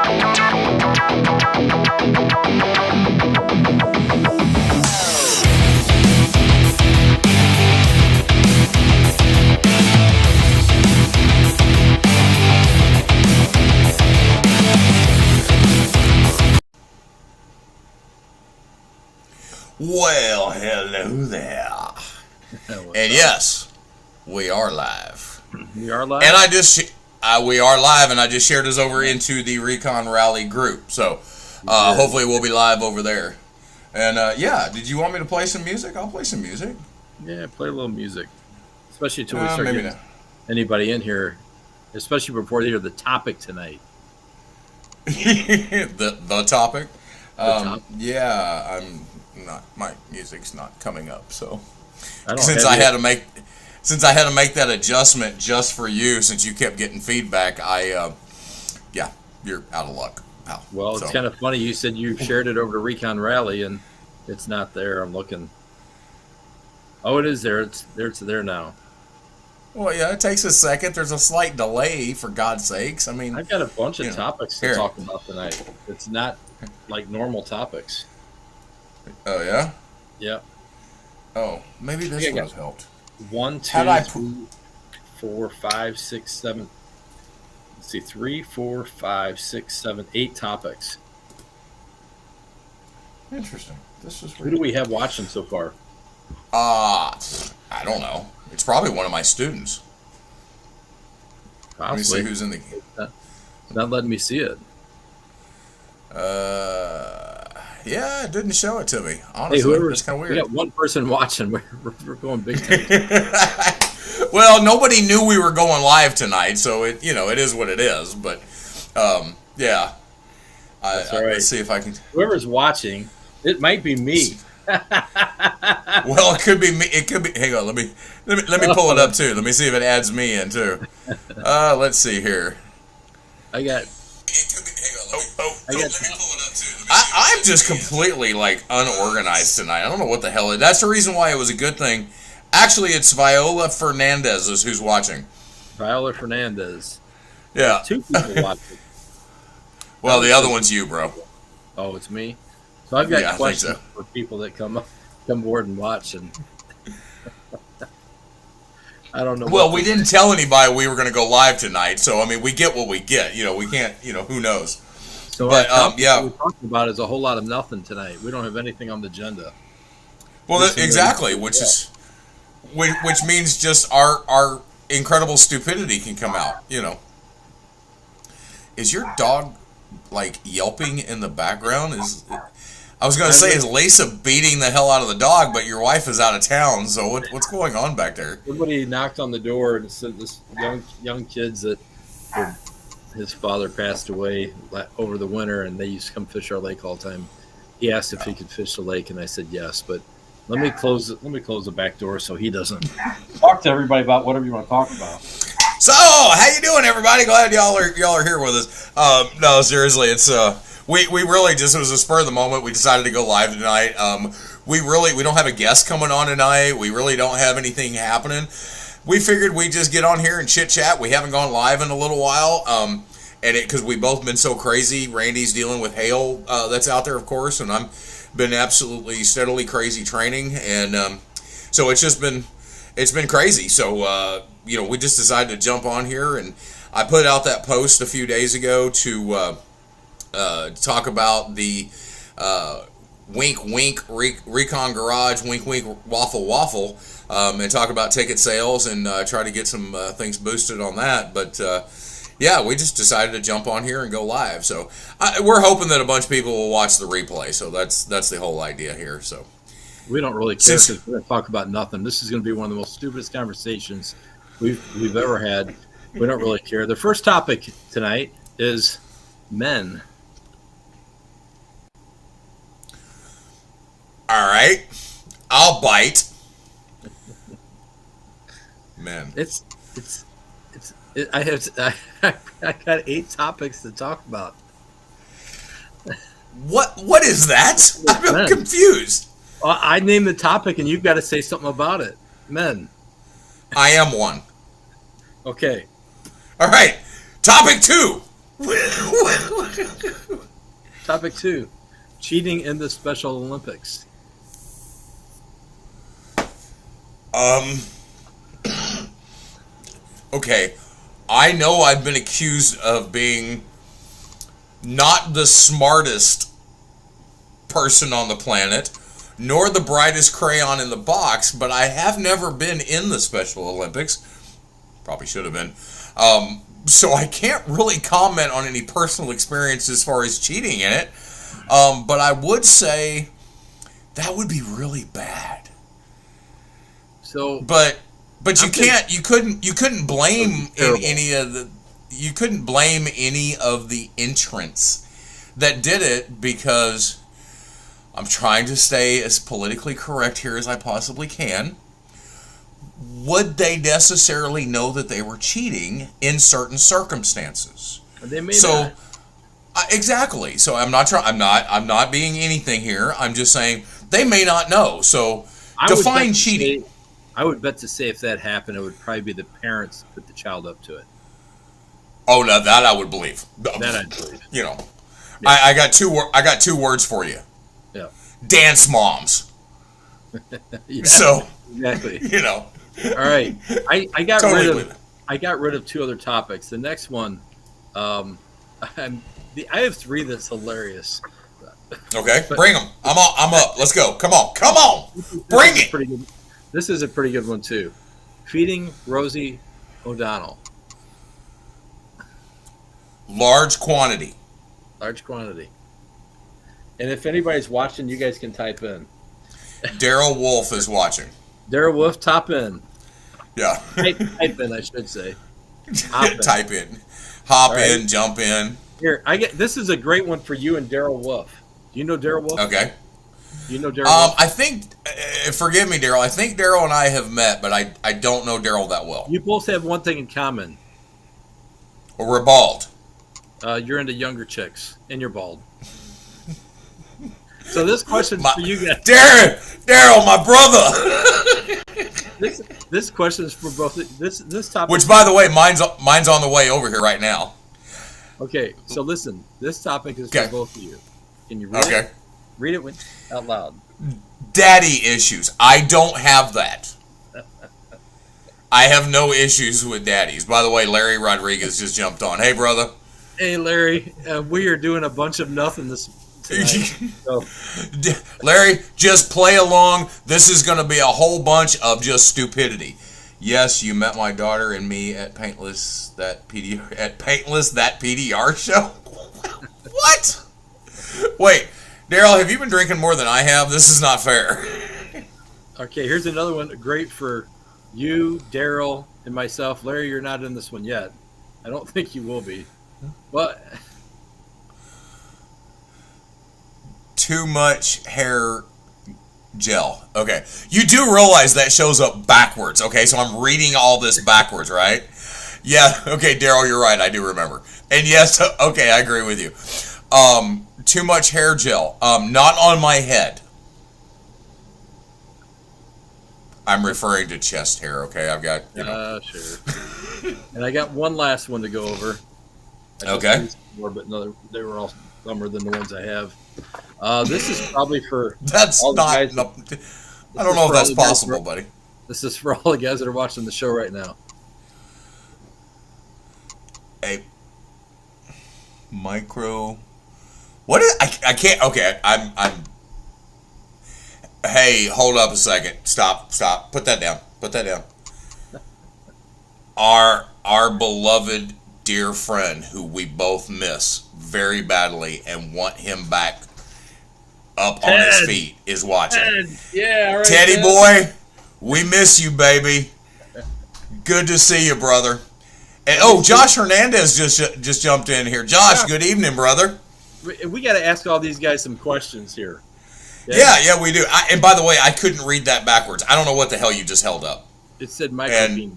Well, hello there. And yes, we are live. We are live? And we are live, and I just shared us over into the Recon Rally group. So, hopefully we'll be live over there. And, did you want me to play some music? I'll play some music. Yeah, play a little music. Especially until we start getting anybody in here. Especially before they hear the topic tonight. the topic? Yeah, I'm not. My music's not coming up. So since I had to make that adjustment just for you, since you kept getting feedback, you're out of luck, pal. Well, it's kind of funny. You said you shared it over to Recon Rally, and it's not there. I'm looking. Oh, it is there. It's there now. Well, yeah, it takes a second. There's a slight delay, for God's sakes. I mean, I've got a bunch of topics to talk about tonight. It's not like normal topics. Oh, yeah? Yeah. Oh, maybe this would have helped. 1, 2, 3, 4, 5, 6, 7. Let's see, 3, 4, 5, 6, 7, 8 topics. Interesting. This is Who do we have watching so far? I don't know. It's probably one of my students. Possibly. Let me see who's in the... It's not letting me see it. Yeah, it didn't show it to me. Honestly, it's kind of weird. We got one person watching. We're going big time. Well, nobody knew we were going live tonight, so it is what it is. But yeah, That's all right. Let's see if I can. Whoever's watching, it might be me. Well, it could be me. It could be. Hang on, let me pull it up too. Let me see if it adds me in too. Let's see here. I got. I'm just completely unorganized tonight. I don't know what the hell. That's the reason why it was a good thing. Actually, it's Viola Fernandez is who's watching. Viola Fernandez. Yeah. 2 people watching. Well, the other one's you, bro. Oh, it's me. So I've got questions for people that come aboard and watch, and I don't know. Well, we didn't tell anybody we were going to go live tonight, so I mean, we get what we get. We can't. Who knows? So, but what we're talking about is a whole lot of nothing tonight. We don't have anything on the agenda. Well, exactly, which means just our incredible stupidity can come out. Is your dog yelping in the background? I was going to say, is Lisa beating the hell out of the dog, but your wife is out of town, so what's going on back there? Somebody knocked on the door and said this young kids that his father passed away over the winter, and they used to come fish our lake all the time. He asked if he could fish the lake, and I said yes, but let me close the back door so he doesn't talk to everybody about whatever you want to talk about. So, how you doing, everybody? Glad y'all are here with us. No, seriously, it's we really just, it was a spur of the moment. We decided to go live tonight. We don't have a guest coming on tonight. We really don't have anything happening. We figured we'd just get on here and chit chat. We haven't gone live in a little while, and because we've both been so crazy. Randy's dealing with hail that's out there, of course, and I'm been absolutely steadily crazy training, and so it's been crazy. So we just decided to jump on here, and I put out that post a few days ago to talk about the wink wink Recon Garage wink wink waffle and talk about ticket sales and try to get some things boosted on that. But we just decided to jump on here and go live. So we're hoping that a bunch of people will watch the replay. So that's the whole idea here. So we don't really care because we're going to talk about nothing. This is going to be one of the most stupidest conversations we've ever had. We don't really care. The first topic tonight is men. All right, I'll bite. Men. I got 8 topics to talk about. What is that? I'm confused. I name the topic and you've got to say something about it. Men. I am one. Okay. All right. Topic 2. When Topic 2, cheating in the Special Olympics. Okay, I know I've been accused of being not the smartest person on the planet, nor the brightest crayon in the box, but I have never been in the Special Olympics. Probably should have been. So I can't really comment on any personal experience as far as cheating in it. But I would say that would be really bad. So, but you couldn't blame any of the entrants that did it, because I'm trying to stay as politically correct here as I possibly can. Would they necessarily know that they were cheating in certain circumstances? They may not. Exactly. So I'm not being anything here. I'm just saying they may not know. So define cheating. I would bet to say if that happened, it would probably be the parents put the child up to it. Oh, no, that I would believe. That I'd believe. You know, yeah. I got two words for you. Yeah. Dance moms. Yeah, so exactly. You know. All right. I got totally rid of 2 other topics. The next one, I have 3 that's hilarious. Okay, bring them. I'm up. Let's go. Come on. Bring it. This is a pretty good one too. Feeding Rosie O'Donnell. Large quantity. And if anybody's watching, you guys can type in. Daryl Wolf is watching. Daryl Wolf, top in. Yeah. Type in, I should say. Type in. Hop right. in, jump in. Here, this is a great one for you and Daryl Wolf. Do you know Daryl Wolf? Okay. Do you know Daryl Wolf? I think, forgive me, Daryl, I think Daryl and I have met, but I don't know Daryl that well. You both have one thing in common. Well, we're bald. You're into younger chicks, and you're bald. So this question's for you guys. Daryl, my brother. This question is for both. This topic. Which, by the way, mine's on the way over here right now. Okay, so listen. This topic is for both of you. Can you read it? Read it out loud. Daddy issues. I don't have that. I have no issues with daddies. By the way, Larry Rodriguez just jumped on. Hey, brother. Hey, Larry. We are doing a bunch of nothing tonight. So. Larry, just play along. This is going to be a whole bunch of just stupidity. Yes, you met my daughter and me at Paintless that PDR show. What? Wait, Daryl, have you been drinking more than I have? This is not fair. Okay, here's another one. Great for you, Daryl, and myself. Larry, you're not in this one yet. I don't think you will be. But too much hair gel. Okay. You do realize that shows up backwards, okay? So I'm reading all this backwards, right? Yeah, okay, Daryl, you're right. I do remember. And yes, okay, I agree with you. Too much hair gel. Not on my head. I'm referring to chest hair, okay? I've got, sure. And I got one last one to go over. Okay. More, but no, they were all dumber than the ones I have. This is probably for that's all the not. guys. No, I don't know if that's possible, buddy. This is for all the guys that are watching the show right now. A micro. What is? I can't. Okay, I'm. Hey, hold up a second. Stop. Put that down. Our beloved dear friend, who we both miss very badly and want him back up on his feet, is watching. Ted. Yeah, all right, Teddy Ted. boy, we miss you, baby. Good to see you, brother. And Josh Hernandez just jumped in here. Josh, good evening, brother. We got to ask all these guys some questions here. Yeah, we do. And by the way, I couldn't read that backwards. I don't know what the hell you just held up. It said microbeam.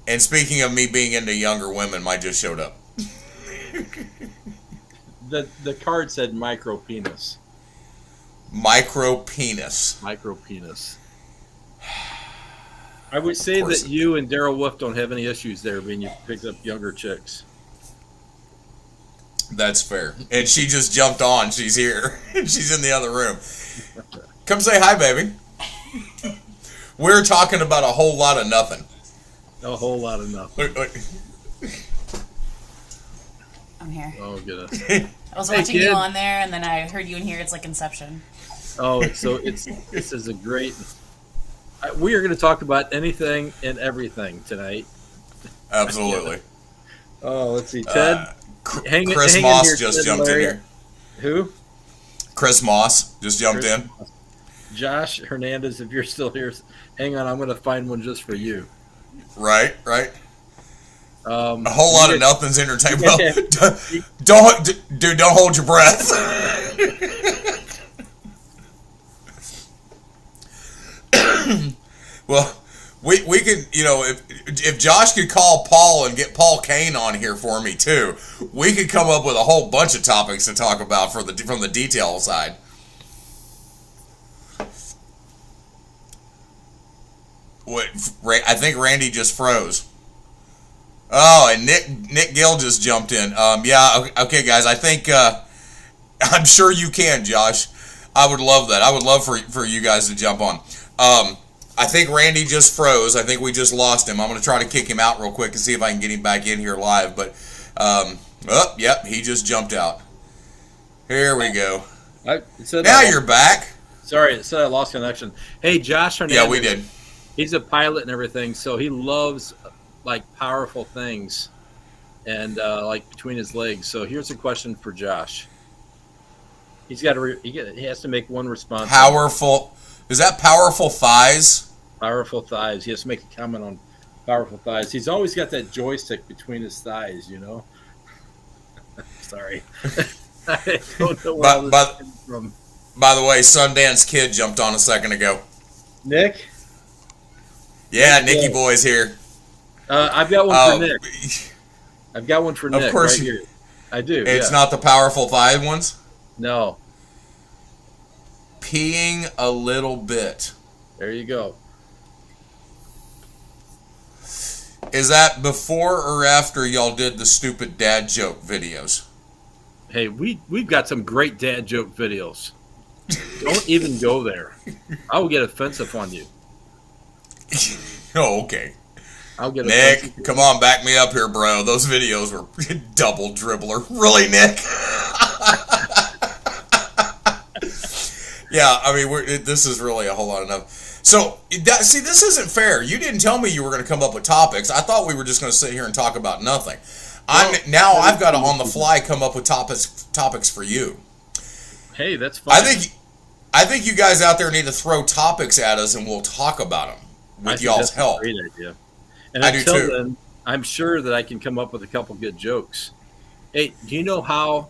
And speaking of me being into younger women, mine just showed up. The card said micro penis. Micro penis. I would say that you and Daryl Wolf don't have any issues there, being you picked up younger chicks. That's fair. And she just jumped on. She's here. She's in the other room. Come say hi, baby. We're talking about a whole lot of nothing. A whole lot of nothing. Look. I'm here. Oh, goodness. I was watching you on there, and then I heard you in here. It's like Inception. Oh, so this is a great. We are going to talk about anything and everything tonight. Absolutely. Oh, let's see, Ted. Chris hang Moss in here, just Ted jumped in Larry. here. Who? Chris Moss just jumped Chris in. Moss. Josh Hernandez, if you're still here, hang on. I'm going to find one just for you. Right. A A whole lot of nothing's entertainment. Well, don't hold your breath. Well, we could, if Josh could call Paul and get Paul Kane on here for me too, we could come up with a whole bunch of topics to talk about from the detail side. I think Randy just froze. Oh, and Nick Gill just jumped in. Yeah, okay, guys. I think I'm sure you can, Josh. I would love that. I would love for you guys to jump on. I think Randy just froze. I think we just lost him. I'm going to try to kick him out real quick and see if I can get him back in here live. But, yep, he just jumped out. Here we go. Now you're back. Sorry, it said I lost connection. Hey, Josh Hernandez. Yeah, we did. He's a pilot and everything, so he loves like powerful things and like between his legs. So here's a question for Josh. He's got to he has to make one response. Powerful. Is that powerful thighs? Powerful thighs. He has to make a comment on powerful thighs. He's always got that joystick between his thighs, Sorry. I don't know where this came from. By the way, Sundance Kid jumped on a second ago. Nick? Yeah, Nicky Boy's here. I've got one for Nick. I've got one for Nick. Of course, right here. I do. It's not the powerful thigh ones? No. Peeing a little bit. There you go. Is that before or after y'all did the stupid dad joke videos? Hey, we've got some great dad joke videos. Don't even go there. I will get offensive on you. Oh, okay. I'll get Nick, come on, back me up here, bro. Those videos were double dribbler. Really, Nick? Yeah, I mean, this is really a whole lot of enough. So, this isn't fair. You didn't tell me you were going to come up with topics. I thought we were just going to sit here and talk about nothing. I've got to on the fly come up with topics for you. Hey, that's fine. I think you guys out there need to throw topics at us, and we'll talk about them with y'all's help. That's a great idea. And I do too. Then, I'm sure that I can come up with a couple good jokes. Hey, do you know how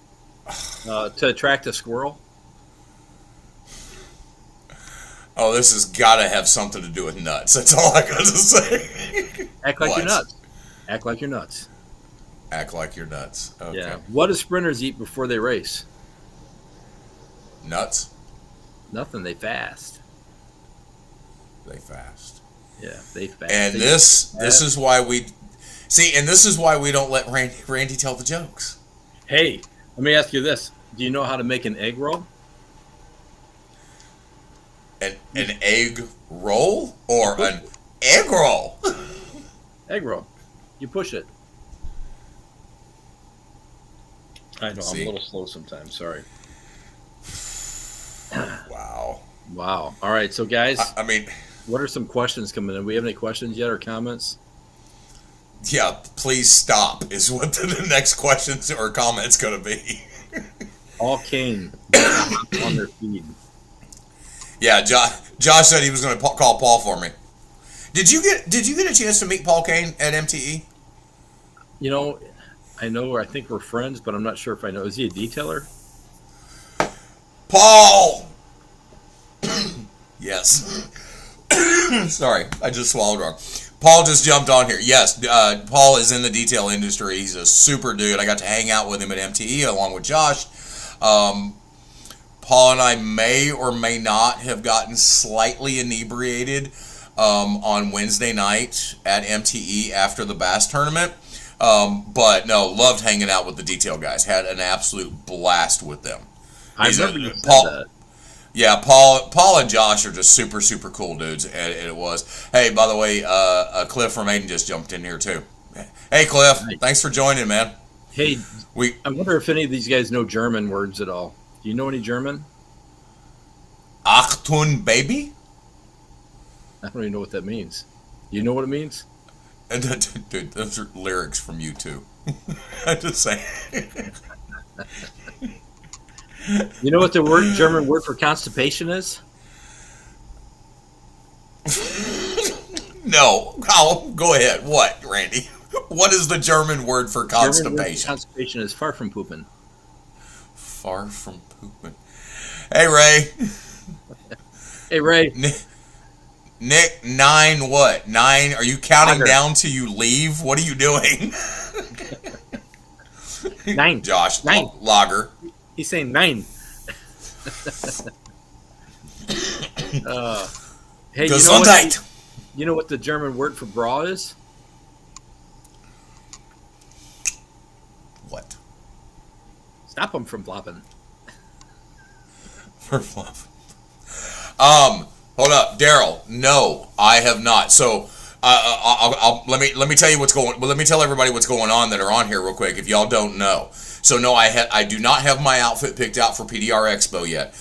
to attract a squirrel? Oh, this has got to have something to do with nuts. That's all I got to say. Act like you're nuts. Act like you're nuts. Act like you're nuts. Okay. Yeah. What do sprinters eat before they race? Nuts? Nothing. They fast. They fast. Yeah, they fast. And this is why we see, and this is why we don't let Randy tell the jokes. Hey, let me ask you this: do you know how to make an egg roll? An egg roll or an egg roll? Egg roll. You push it. I know, See? I'm a little slow sometimes. Sorry. Wow. Wow. All right, so guys, I mean, what are some questions coming in? We have any questions yet or comments? yeah, please stop is what the next questions or comments going to be. All Kane on their feed. Yeah, Josh said he was going to call Paul for me. Did you get a chance to meet Paul Kane at MTE? I think we're friends, but I'm not sure if I know. Is he a detailer? Paul! Yes. Sorry, I just swallowed wrong. Paul just jumped on here. Yes, Paul is in the detail industry. He's a super dude. I got to hang out with him at MTE along with Josh. Paul and I may or may not have gotten slightly inebriated on Wednesday night at MTE after the bass tournament. But no, loved hanging out with the detail guys. Had an absolute blast with them. I remember you said Paul, that. Yeah, Paul and Josh are just super, super cool dudes, and it was. Hey, by the way, Cliff from Aiden just jumped in here too. Hey, Cliff, thanks for joining, man. Hey, I wonder if any of these guys know German words at all. Do you know any German? Achtung, baby? I don't even know what that means. You know what it means? Dude, those are lyrics from you too. I'm just saying. You know what the German word for constipation is? No. Go ahead. What, Randy? What is the German word for constipation? German word for constipation is far from pooping. Far from pooping. Hey, Ray. Hey, Ray. Nick, 9 what? 9? Are you counting down till you leave? What are you doing? 9. Josh, 9. Lager. He's saying 9. Hey, you know what the German word for bra is? What? Stop them from flopping. For flopping. Hold up, Daryl. No, I have not. So, let me tell you what's going. Well, let me tell everybody what's going on that are on here real quick. If y'all don't know, so no, I do not have my outfit picked out for PDR Expo yet.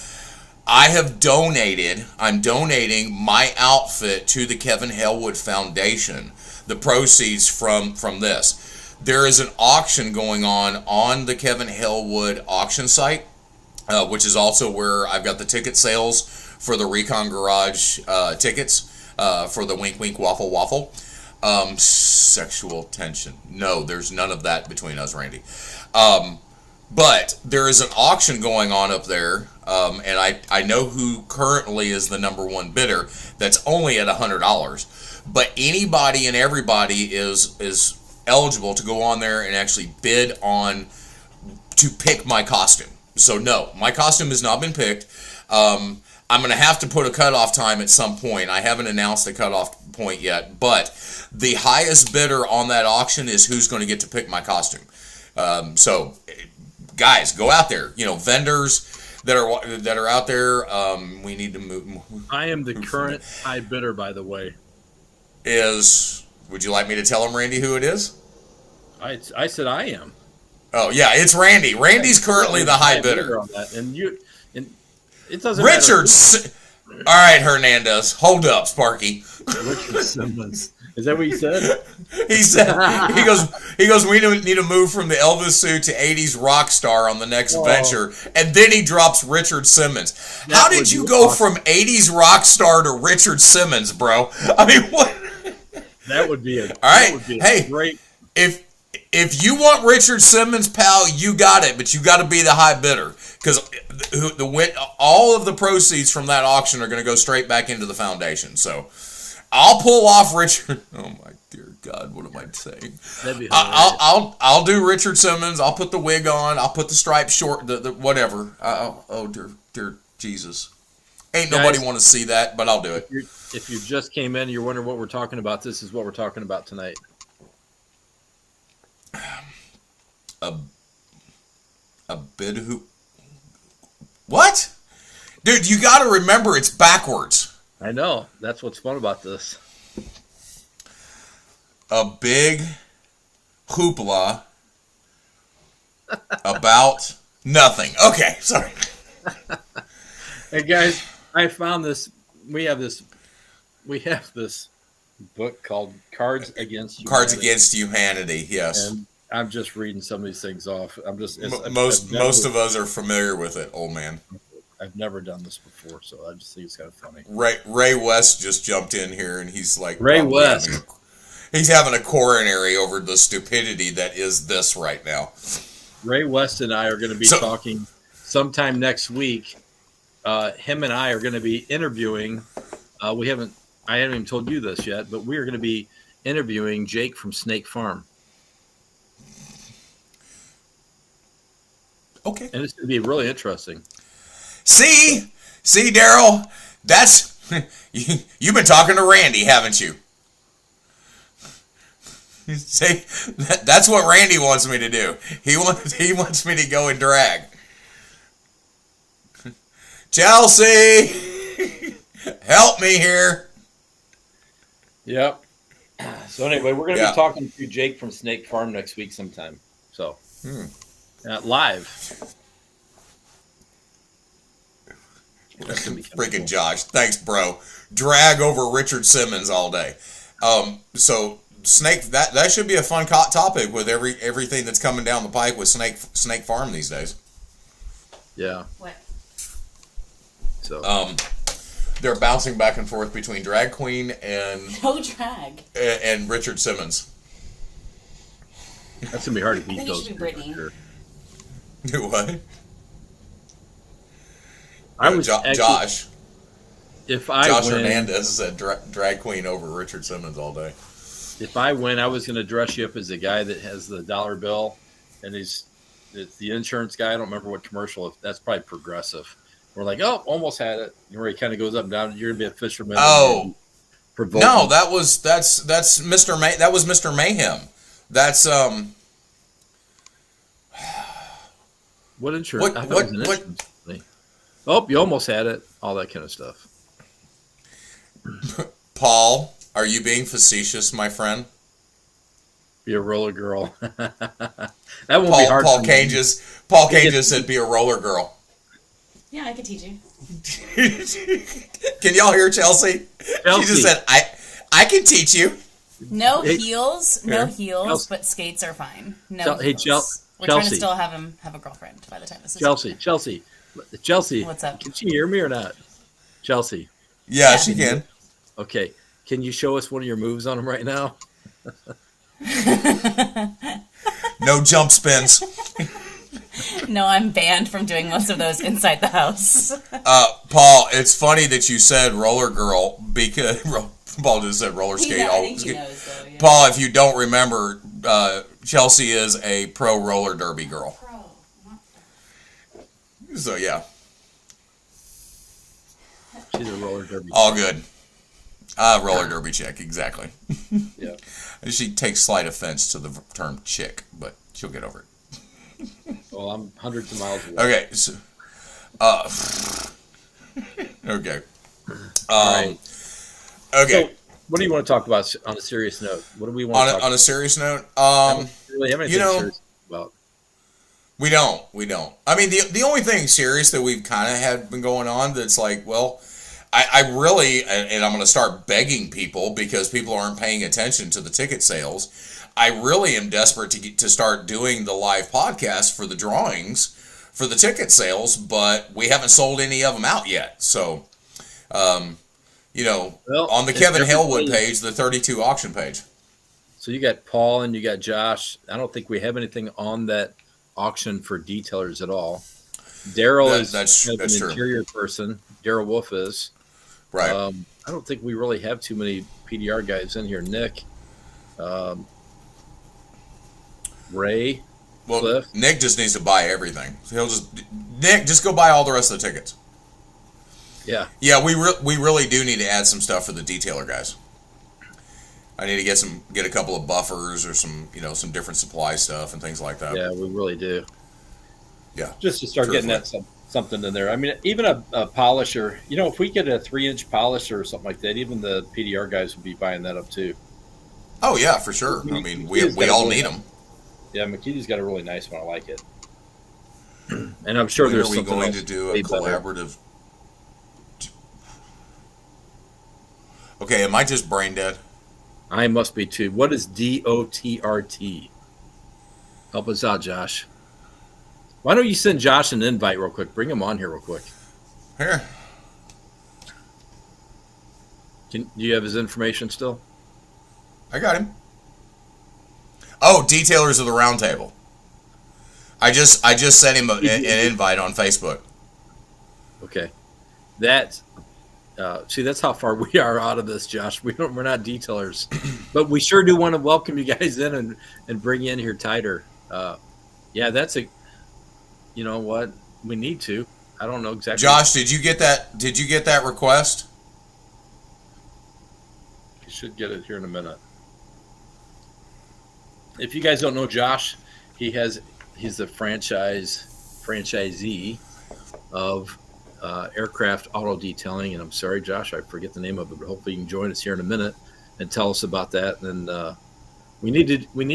I'm donating my outfit to the Kevin Halewood Foundation. The proceeds from this. There is an auction going on the Kevin Halewood auction site, which is also where I've got the ticket sales for the Recon Garage tickets for the Wink Wink Waffle Waffle. Sexual tension. No, there's none of that between us, Randy. But there is an auction going on up there, and I know who currently is the number one bidder. That's only at $100. But anybody and everybody is eligible to go on there and actually bid on to pick my costume. So no, my costume has not been picked. I'm going to have to put a cutoff time at some point. I haven't announced a cutoff point yet, but the highest bidder on that auction is who's going to get to pick my costume. So, guys, go out there. You know, vendors that are out there. We need to move. I am the current high bidder, by the way. Would you like me to tell him, Randy, who it is? I said I am. Oh yeah, it's Randy. Randy's currently the high bidder. On that. And it doesn't Richard. All right, Hernandez. Hold up, Sparky. Richard Simmons. Is that what you said? He said he goes. We need to move from the Elvis suit to '80s rock star on the next venture, and then he drops Richard Simmons. How did you go from '80s rock star to Richard Simmons, bro? I mean, what? That would be all right. Great. If you want Richard Simmons, pal, you got it, but you got to be the high bidder because all of the proceeds from that auction are going to go straight back into the foundation. So I'll pull off Richard. Oh my dear God, what am I saying? That'd be I'll do Richard Simmons. I'll put the wig on. I'll put the striped short. The whatever. Oh dear Jesus. Ain't nobody want to see that, but I'll do it. If you just came in and you're wondering what we're talking about, this is what we're talking about tonight. A bid who? What? Dude, you got to remember it's backwards. I know. That's what's fun about this. A big hoopla about nothing. Okay, sorry. Hey guys, I found this. We have this book called Cards Against Humanity. Cards Against Humanity. Yes. And I'm just reading some of these things off. Most of us are familiar with it, old man. I've never done this before, so I just think it's kind of funny. Ray West just jumped in here, and he's like, Ray West. He's having a coronary over the stupidity that is this right now. Ray West and I are going to be talking sometime next week. Him and I are going to be interviewing. I haven't even told you this yet, but we are going to be interviewing Jake from Snake Farm. Okay. And it's going to be really interesting. See, Daryl, that's you've been talking to Randy, haven't you? See, that's what Randy wants me to do. He wants me to go and drag. Chelsea, help me here. Yep. So anyway, we're going to be talking to Jake from Snake Farm next week sometime. So live. Freaking Josh. Thanks, bro. Drag over Richard Simmons all day. So Snake, that should be a fun topic with everything that's coming down the pike with Snake Farm these days. Yeah. What? So they're bouncing back and forth between drag queen and no drag and Richard Simmons. That's gonna be hard to beat I think those. it should be Brittany. Sure. Do what? I was Josh. Josh Hernandez said drag queen over Richard Simmons all day. If I win, I was going to dress you up as the guy that has the dollar bill, and it's the insurance guy. I don't remember what commercial. That's probably Progressive. We're like, oh, almost had it. Where he kind of goes up and down. You're going to be a fisherman. Oh, no, that's Mr. May. That was Mr. Mayhem. That's What insurance? What? Oh, you almost had it. All that kind of stuff. Paul, are you being facetious, my friend? Be a roller girl. That won't be hard. Paul Kane just said, "Be a roller girl." Yeah, I could teach you. Can y'all hear Chelsea? She just said, "I can teach you." No heels, but skates are fine. No heels. We're trying to still have him have a girlfriend by the time this is Chelsea. What's up? Can she hear me or not? Chelsea. Yeah, she can. Okay. Can you show us one of your moves on him right now? No jump spins. No, I'm banned from doing most of those inside the house. Paul, it's funny that you said roller girl because Paul just said roller skate. I think he knows, though, yeah. Paul, if you don't remember, Chelsea is a pro roller derby girl. So yeah. She's a roller derby. All good. Roller derby chick, exactly. Yeah. She takes slight offense to the term chick, but she'll get over it. Well, I'm hundreds of miles away. Okay. So, okay. All right. Okay. So, what do you want to talk about on a serious note? What do we want to talk on a serious note? really have anything serious about? We don't. I mean, the only thing serious that we've kind of had been going on that's like, well, I really, and I'm going to start begging people because people aren't paying attention to the ticket sales. I really am desperate to start doing the live podcast for the drawings for the ticket sales, but we haven't sold any of them out yet. So, on the Kevin Halewood page, the 32 auction page. So you got Paul and you got Josh. I don't think we have anything on that auction for detailers at all. Daryl is kind of an interior person. Daryl Wolf is. Right. I don't think we really have too many PDR guys in here. Nick, Ray, well, Cliff. Nick just needs to buy everything. Nick, just go buy all the rest of the tickets. Yeah. Yeah, we really do need to add some stuff for the detailer guys. I need to get a couple of buffers or some different supply stuff and things like that. Yeah, we really do. Yeah. Just to start getting that something in there. I mean, even a polisher, if we get a 3-inch polisher or something like that, even the PDR guys would be buying that up too. Oh yeah, for sure. I mean, we all need them. Yeah, McKee's got a really nice one. I like it. And I'm sure there's something going to do a collaborative. Okay, am I just brain dead? I must be too. What is DOTRT? Help us out, Josh. Why don't you send Josh an invite real quick? Bring him on here real quick. Here. Do you have his information still? I got him. Oh, Detailers of the Round Table. I just sent him an invite on Facebook. Okay. That's how far we are out of this, Josh. We're not detailers, but we sure do want to welcome you guys in and bring you in here tighter. That's you know what? We need to. I don't know exactly. Josh, did you get that request? You should get it here in a minute. if you guys don't know Josh, he's the franchisee of Aircraft Auto Detailing, and I'm sorry, Josh, I forget the name of it, but hopefully you can join us here in a minute and tell us about that. And we need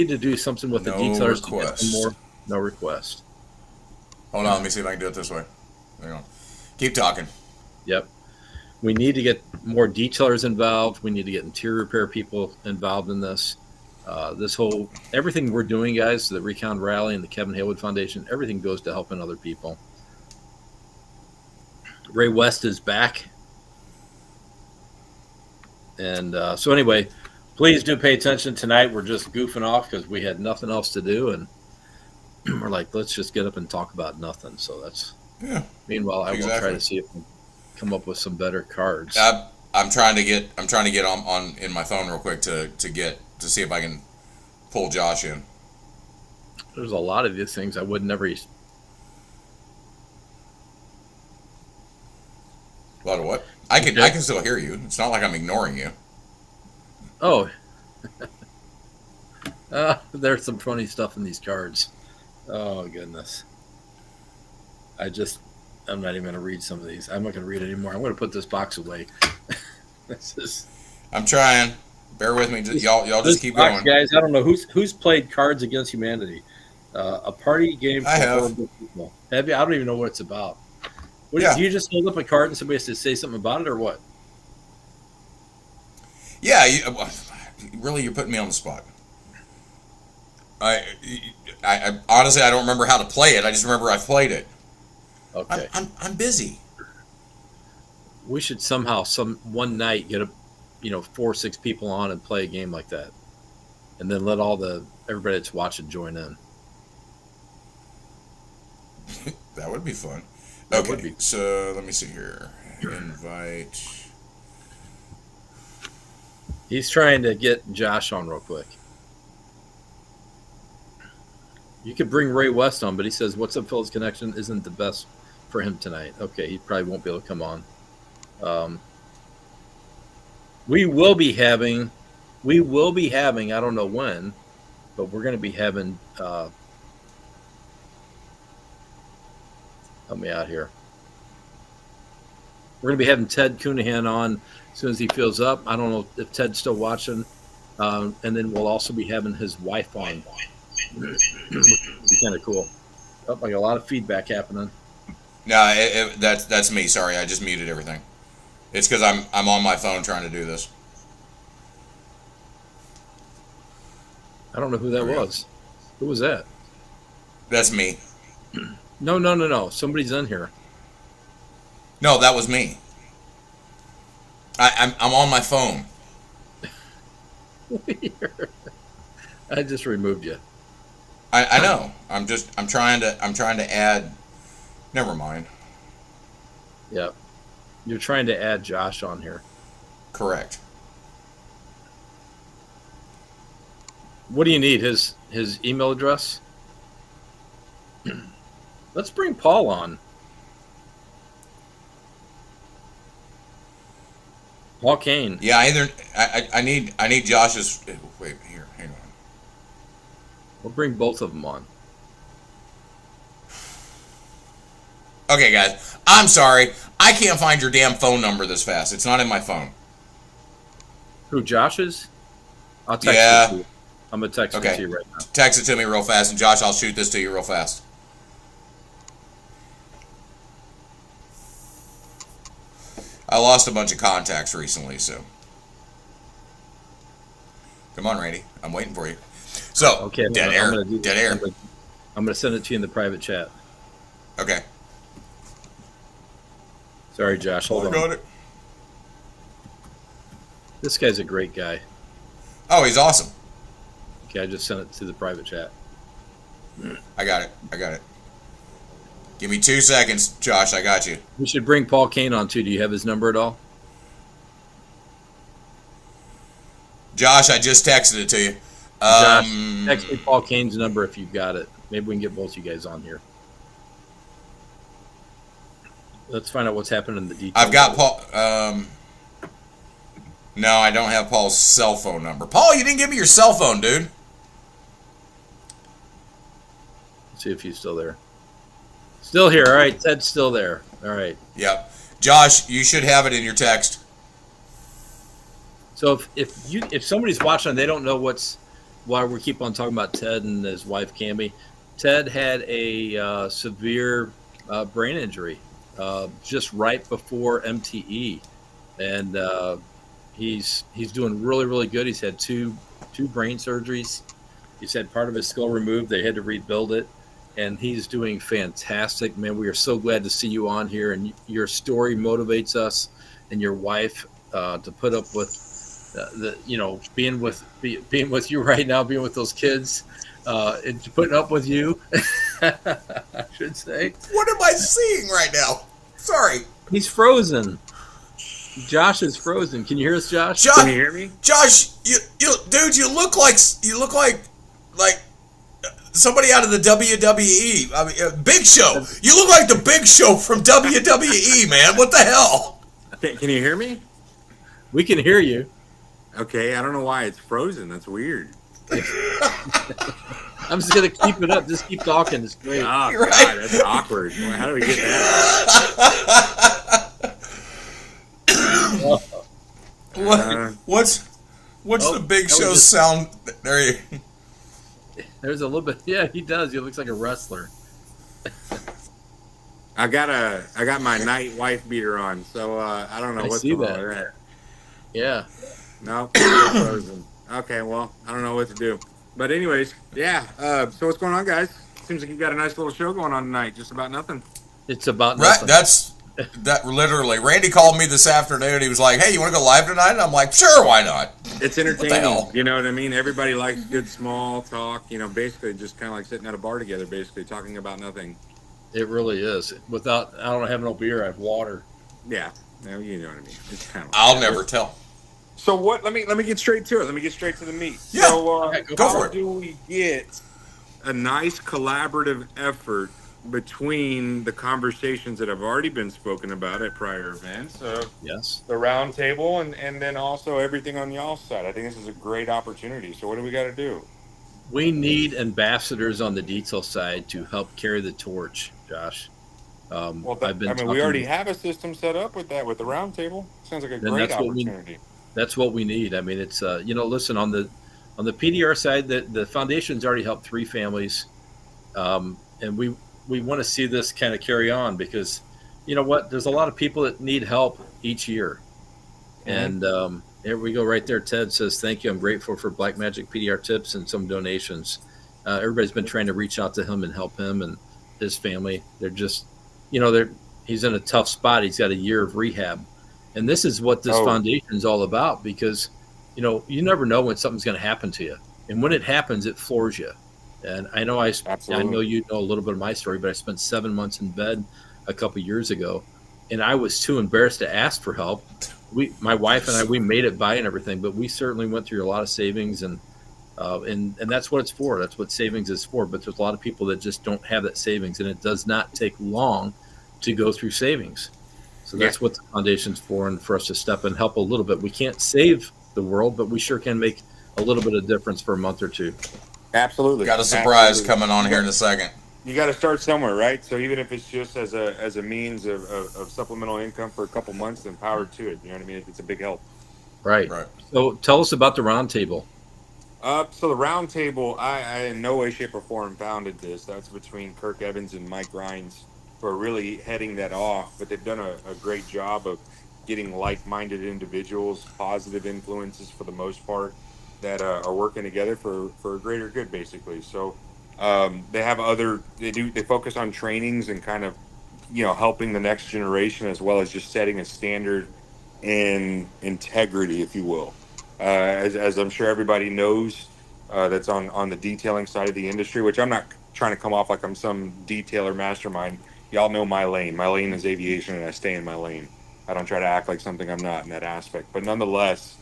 to do something with the detailers. No request. Hold on, let me see if I can do it this way. Hang on. Keep talking. Yep. We need to get more detailers involved. We need to get interior repair people involved in this. Everything we're doing, guys, the Recon Rally and the Kevin Halewood Foundation, everything goes to helping other people. Ray West is back. And so anyway, please do pay attention tonight. We're just goofing off because we had nothing else to do. And we're like, let's just get up and talk about nothing. So that's, meanwhile, I will try to see if we can come up with some better cards. I'm trying to get on in my phone real quick to see if I can pull Josh in. There's a lot of these things I would never. A lot of what? I can still hear you. It's not like I'm ignoring you. Oh. There's some funny stuff in these cards. Oh goodness. I'm not even going to read some of these. I'm not going to read anymore. I'm going to put this box away. I'm trying. Bear with me. Y'all just keep going. Guys, I don't know who's played Cards Against Humanity. A party game for horrible people. Have you? I don't even know what it's about. Do you just hold up a card and somebody has to say something about it, or what? Yeah, really, you're putting me on the spot. I honestly, I don't remember how to play it. I just remember I played it. Okay. I'm busy. We should somehow one night get 4 or 6 people on and play a game like that, and then let everybody that's watching join in. That would be fun. Okay, so let me see here. Invite. He's trying to get Josh on real quick. You could bring Ray West on, but he says, "What's up, Phil's connection isn't the best for him tonight." Okay, he probably won't be able to come on. We will be having. I don't know when, but we're going to be having. Help me out here. We're going to be having Ted Coonahan on as soon as he fills up. I don't know if Ted's still watching. And then we'll also be having his wife on, which would be kind of cool. Oh, I got a lot of feedback happening. No, that's me. Sorry, I just muted everything. It's because I'm on my phone trying to do this. I don't know who that was. Who was that? That's me. No. Somebody's in here. No, that was me. I'm on my phone. Weird. I just removed you. I know. I'm trying to add. Never mind. Yep. You're trying to add Josh on here. Correct. What do you need? His email address? Let's bring Paul on. Paul Kane. Yeah, I need Josh's. Wait here, hang on. We'll bring both of them on. Okay, guys, I'm sorry. I can't find your damn phone number this fast. It's not in my phone. Who, Josh's? I'll text it to you. I'm going to text it to you right now. Text it to me real fast, and Josh, I'll shoot this to you real fast. I lost a bunch of contacts recently, so. Come on, Randy. I'm waiting for you. So, okay, dead air. I'm going to send it to you in the private chat. Okay. Sorry, Josh. Hold on. Got it. This guy's a great guy. Oh, he's awesome. Okay, I just sent it to the private chat. I got it. Give me 2 seconds, Josh. I got you. We should bring Paul Kane on, too. Do you have his number at all? Josh, I just texted it to you. Josh, text me Paul Kane's number if you've got it. Maybe we can get both you guys on here. Let's find out what's happening in the details. I've got Paul. No, I don't have Paul's cell phone number. Paul, you didn't give me your cell phone, dude. see if he's still there. Still here. All right, Ted's still there. All right. Yep. Josh, you should have it in your text. So if somebody's watching and they don't know why we keep on talking about Ted and his wife Cammie, Ted had a severe brain injury just right before MTE, and he's doing really, really good. He's had two brain surgeries. He's had part of his skull removed. They had to rebuild it, and he's doing fantastic. Man, we are so glad to see you on here, and your story motivates us and your wife to put up with being with you right now, being with those kids, and putting up with you. I should say. What am I seeing right now? Sorry. He's frozen. Josh is frozen. Can you hear us, Josh? Can you hear me? Josh, dude, you look like somebody out of the WWE. I mean, Big Show. You look like the Big Show from WWE, man. What the hell? Can you hear me? We can hear you. Okay, I don't know why it's frozen. That's weird. I'm just gonna keep it up. Just keep talking. It's great. Oh, God, that's awkward. How do we get that? What's the Big Show's sound? There you. There's a little bit. Yeah, he does. He looks like a wrestler. I got my night wife beater on, so I don't know what's going on there. Yeah. No, it's frozen. Okay, well, I don't know what to do. But anyways, yeah. So what's going on, guys? Seems like you've got a nice little show going on tonight. Just about nothing. It's about nothing. Right. That literally. Randy called me this afternoon. He was like, "Hey, you want to go live tonight?" And I'm like, "Sure, why not?" It's entertaining. You know what I mean? Everybody likes good small talk. Basically just kind of like sitting at a bar together, basically talking about nothing. It really is. I don't have no beer. I have water. Yeah. No, you know what I mean. It's kind of. I'll never tell. So what? Let me get straight to it. Let me get straight to the meat. Yeah. So go for how it. do we get a nice collaborative effort between the conversations that have already been spoken about at prior events? Yes. The round table and then also everything on y'all's side. I think this is a great opportunity. So what do we got to do? We need ambassadors on the detail side to help carry the torch, Josh. We already have a system set up with that, with the round table. Sounds like a great opportunity. That's what we need. I mean, it's listen, on the PDR side, the foundation's already helped 3 families, and we want to see this kind of carry on because, you know what, there's a lot of people that need help each year, and there we go right there. Ted says, "Thank you. I'm grateful for Black Magic PDR tips and some donations." Everybody's been trying to reach out to him and help him and his family. They're just, he's in a tough spot. He's got a year of rehab. And this is what this foundation is all about because, you never know when something's going to happen to you. And when it happens, it floors you. And I know I know you know a little bit of my story, but I spent 7 months in bed a couple of years ago, and I was too embarrassed to ask for help. My wife and I, we made it by and everything, but we certainly went through a lot of savings, and that's what it's for. That's what savings is for. But there's a lot of people that just don't have that savings, and it does not take long to go through savings. So that's what the foundation's for, and for us to step in and help a little bit. We can't save the world, but we sure can make a little bit of difference for a month or two. Absolutely. Got a surprise coming on here in a second. You got to start somewhere, right? So even if it's just as a means of supplemental income for a couple months, then power to it. You know what I mean? It's a big help. Right. So tell us about the round table. So the round table, I in no way, shape, or form founded this. That's between Kirk Evans and Mike Rines, who are really heading that off. But they've done a great job of getting like-minded individuals, positive influences for the most part, that are working together for a greater good, basically. So they have they focus on trainings and kind of, helping the next generation, as well as just setting a standard in integrity, if you will. As I'm sure everybody knows, that's on the detailing side of the industry, which I'm not trying to come off like I'm some detailer mastermind. Y'all know my lane. My lane is aviation, and I stay in my lane. I don't try to act like something I'm not in that aspect. But nonetheless,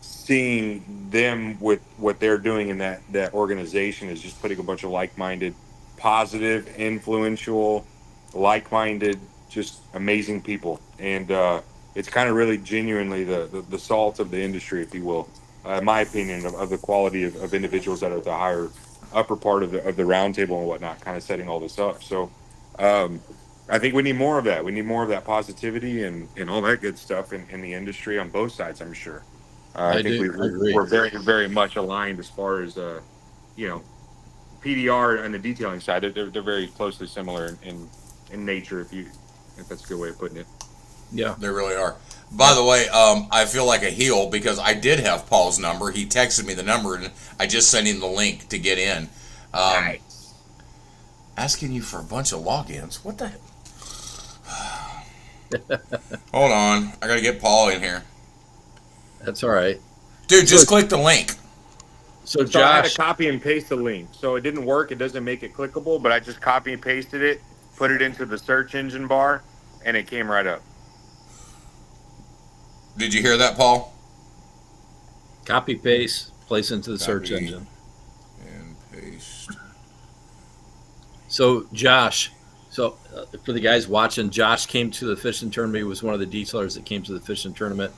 seeing them with what they're doing in that organization is just putting a bunch of like-minded, positive, influential, like-minded, just amazing people. And it's kind of really genuinely the salt of the industry, if you will, in my opinion, of the quality of individuals that are at the upper part of the round table and whatnot, kind of setting all this up. So I think we need more of that. We need more of that positivity and all that good stuff in the industry on both sides, I'm sure. I think we're very, very much aligned as far as, PDR and the detailing side. They're very closely similar in nature, if that's a good way of putting it. Yeah, they really are. By the way, I feel like a heel because I did have Paul's number. He texted me the number, and I just sent him the link to get in. Nice. Asking you for a bunch of logins. What the heck? Hold on. I got to get Paul in here. That's all right. Dude, just click the link. So Josh, I had to Josh, copy and paste the link. So it didn't work. It doesn't make it clickable, but I just copy and pasted it, put it into the search engine bar, and it came right up. Did you hear that, Paul? copy paste, place into the search engine. And paste. So Josh, for the guys watching, Josh came to the fishing tournament. He was one of the detailers that came to the fishing tournament.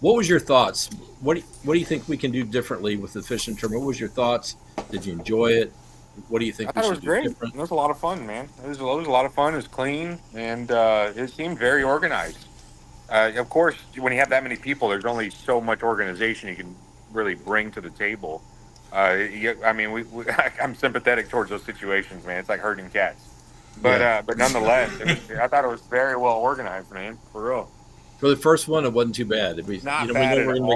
What was your thoughts? What do you think we can do differently with the fishing tournament? What was your thoughts? Did you enjoy it? What do you think? I thought it was great. It was a lot of fun, man. It was a lot of fun. It was clean, and it seemed very organized. Of course, when you have that many people, there's only so much organization you can really bring to the table. I'm sympathetic towards those situations, man. It's like herding cats. But nonetheless, I thought it was very well organized, man. For real. For the first one, it wasn't too bad. Not bad at all.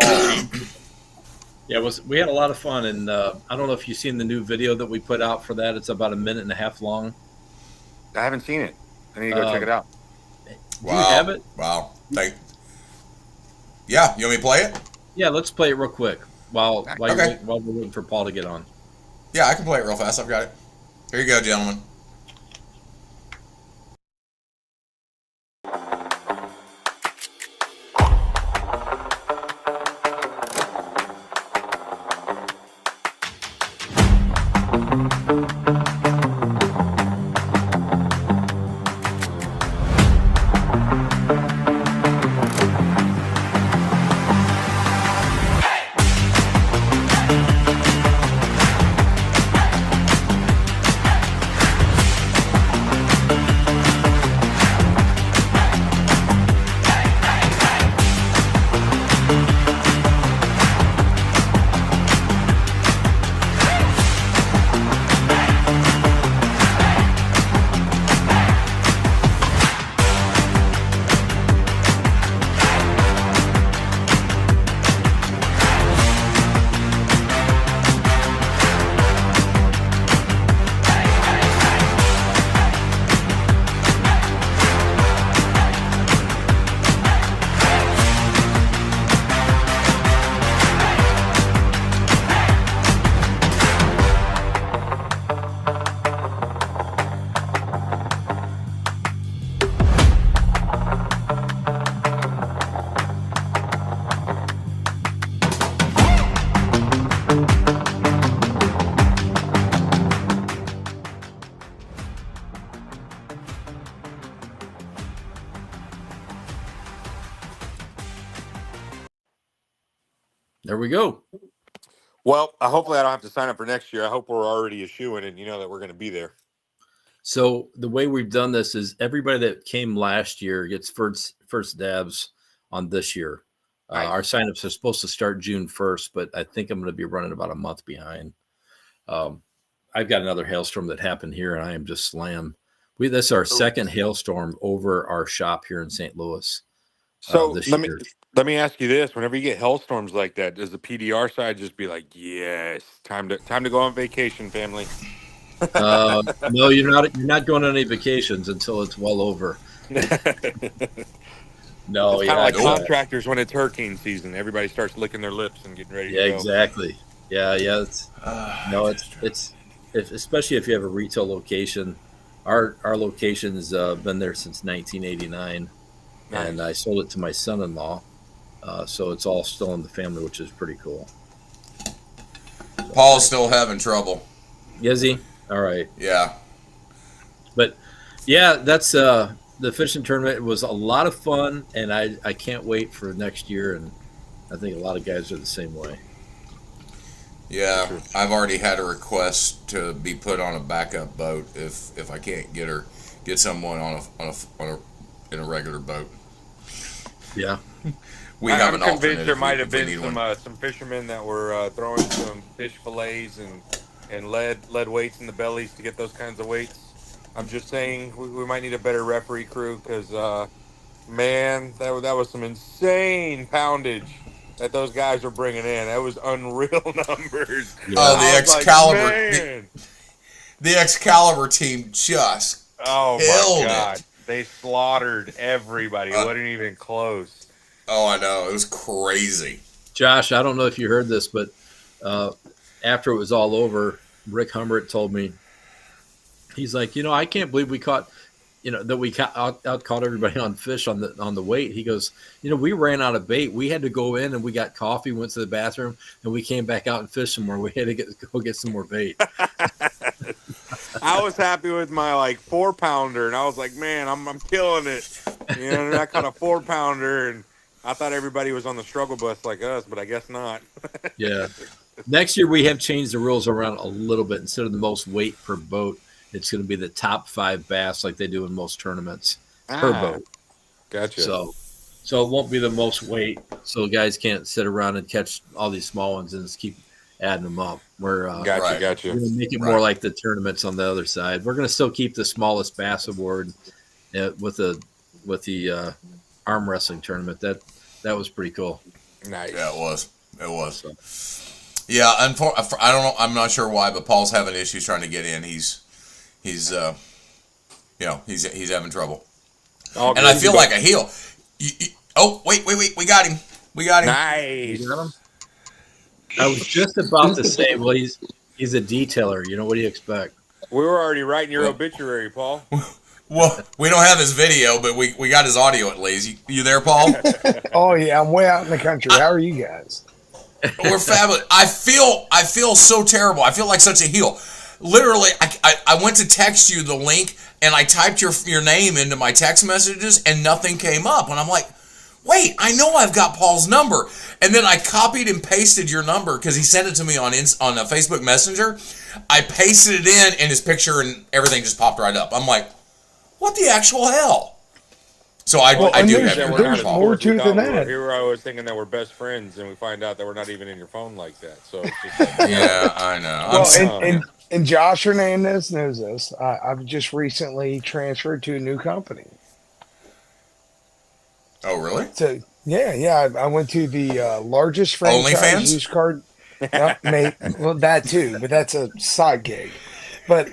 Yeah, we had a lot of fun, and I don't know if you've seen the new video that we put out for that. It's about 1.5 minutes long. I haven't seen it. I need to go check it out. Do you have it? Wow. Yeah, you want me to play it? Yeah, let's play it real quick while we're Okay. waiting for Paul to get on. Yeah, I can play it real fast. I've got it. Here you go, gentlemen. There we go. Well, hopefully I don't have to sign up for next year. I hope we're already eschewing and you know that we're going to be there. So the way we've done this is everybody that came last year gets first dabs on this year. Nice. Our signups are supposed to start June 1st, but I think I'm going to be running about a month behind. I've got another hailstorm that happened here, and I am just slammed. This is our second hailstorm over our shop here in St. Louis. So let me ask you this: whenever you get hailstorms like that, does the PDR side just be like, "Yes, time to go on vacation, family"? No, you're not going on any vacations until it's well over. No, it's kind of like contractors when it's hurricane season. Everybody starts licking their lips and getting ready to go. Yeah, exactly. Yeah. It's especially if you have a retail location. Our location's been there since 1989, nice. And I sold it to my son-in-law, so it's all still in the family, which is pretty cool. Paul's still having trouble. Is he? All right. Yeah. But yeah, that's the fishing tournament. It was a lot of fun, and I can't wait for next year. And I think a lot of guys are the same way. Yeah, Sure. I've already had a request to be put on a backup boat if I can't get someone in a regular boat. Yeah. We have I'm an alternate. convinced there if might we have been need one. some fishermen that were throwing some fish fillets and lead weights in the bellies to get those kinds of weights. I'm just saying we might need a better referee crew because man, that was some insane poundage that those guys were bringing in. That was unreal numbers. Yeah. The I was like, Excalibur, man. the Excalibur team just Oh killed my God. it. They slaughtered everybody. It wasn't even close. Oh, I know, it was crazy. Josh, I don't know if you heard this, but after it was all over, Rick Humbert told me, he's like, I can't believe we caught, that we out caught everybody on fish on the weight. He goes, we ran out of bait. We had to go in and we got coffee, went to the bathroom, and we came back out and fished some more. We had to go get some more bait. I was happy with my 4-pounder, and I was like, man, I'm killing it. I caught a 4-pounder, and I thought everybody was on the struggle bus like us, but I guess not. Yeah. Next year we have changed the rules around a little bit. Instead of the most weight per boat, it's going to be the top 5 bass like they do in most tournaments per boat. Gotcha. So it won't be the most weight. So guys can't sit around and catch all these small ones and just keep adding them up. We're Gotcha. we're going to make it more like the tournaments on the other side. We're going to still keep the smallest bass award with the arm wrestling tournament. That was pretty cool. Nice. Yeah, it was. Yeah, I don't know. I'm not sure why, but Paul's having issues trying to get in. He's having trouble. And I feel like a heel. Wait, we got him. Nice. You got him? I was just about to say, well, he's a detailer. What do you expect? We were already writing your obituary, Paul. Well, we don't have his video, but we got his audio at least. You there, Paul? Oh yeah, I'm way out in the country. How are you guys? We're fabulous. I feel so terrible. I feel like such a heel. Literally, I went to text you the link and I typed your name into my text messages and nothing came up. And I'm like, wait, I know I've got Paul's number. And then I copied and pasted your number because he sent it to me on a Facebook Messenger. I pasted it in and his picture and everything just popped right up. I'm like, what the actual hell? So I do have your there's number. more to it than that. Here I was thinking that we're best friends, and we find out that we're not even in your phone like that. So it's just Yeah, I know. Well, and Josh Hernandez knows this. I've just recently transferred to a new company. Oh, really? So yeah. I went to the largest franchise OnlyFans? used car. Well, that too, but that's a side gig. But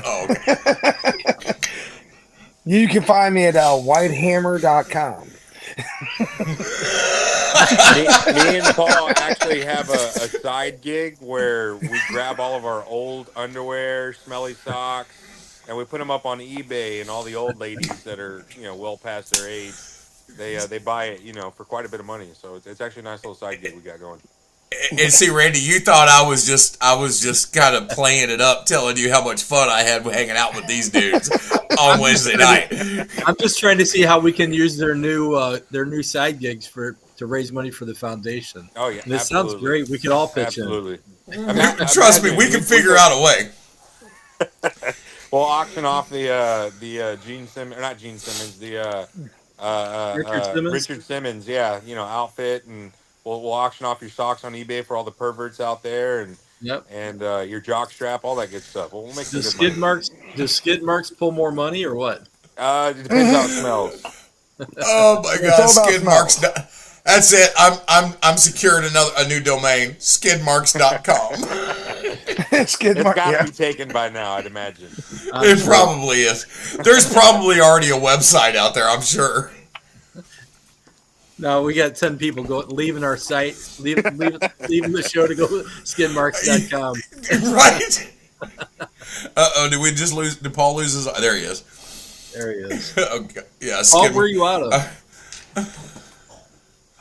okay. You can find me at whitehammer.com. me and Paul actually have a side gig where we grab all of our old underwear, smelly socks, and we put them up on eBay. And all the old ladies that are well past their age, they buy it for quite a bit of money. So it's actually a nice little side gig we got going. And see, Randy, you thought I was just kind of playing it up, telling you how much fun I had hanging out with these dudes on Wednesday night. I'm just trying to see how we can use their new side gigs to raise money for the foundation. Oh yeah, this sounds great. We could all pitch in. Trust me, we can figure out a way. We'll auction off the Gene Simmons, or not Gene Simmons, Richard Simmons, outfit, and we'll auction off your socks on eBay for all the perverts out there, and your jock strap, all that good stuff. We'll make some good money. Does skid marks pull more money or what? It depends how it smells. Oh my God, skid marks. That's it. I'm securing a new domain, skidmarks.com. Skid It's mark, got to yeah. be taken by now, I'd imagine. It probably is. There's probably already a website out there, I'm sure. No, we got 10 people leaving our site, leaving the show to go to skidmarks.com. Right? Did we just lose? Did Paul lose his? There he is. There he is. Okay. Yeah. Paul, where are you out of?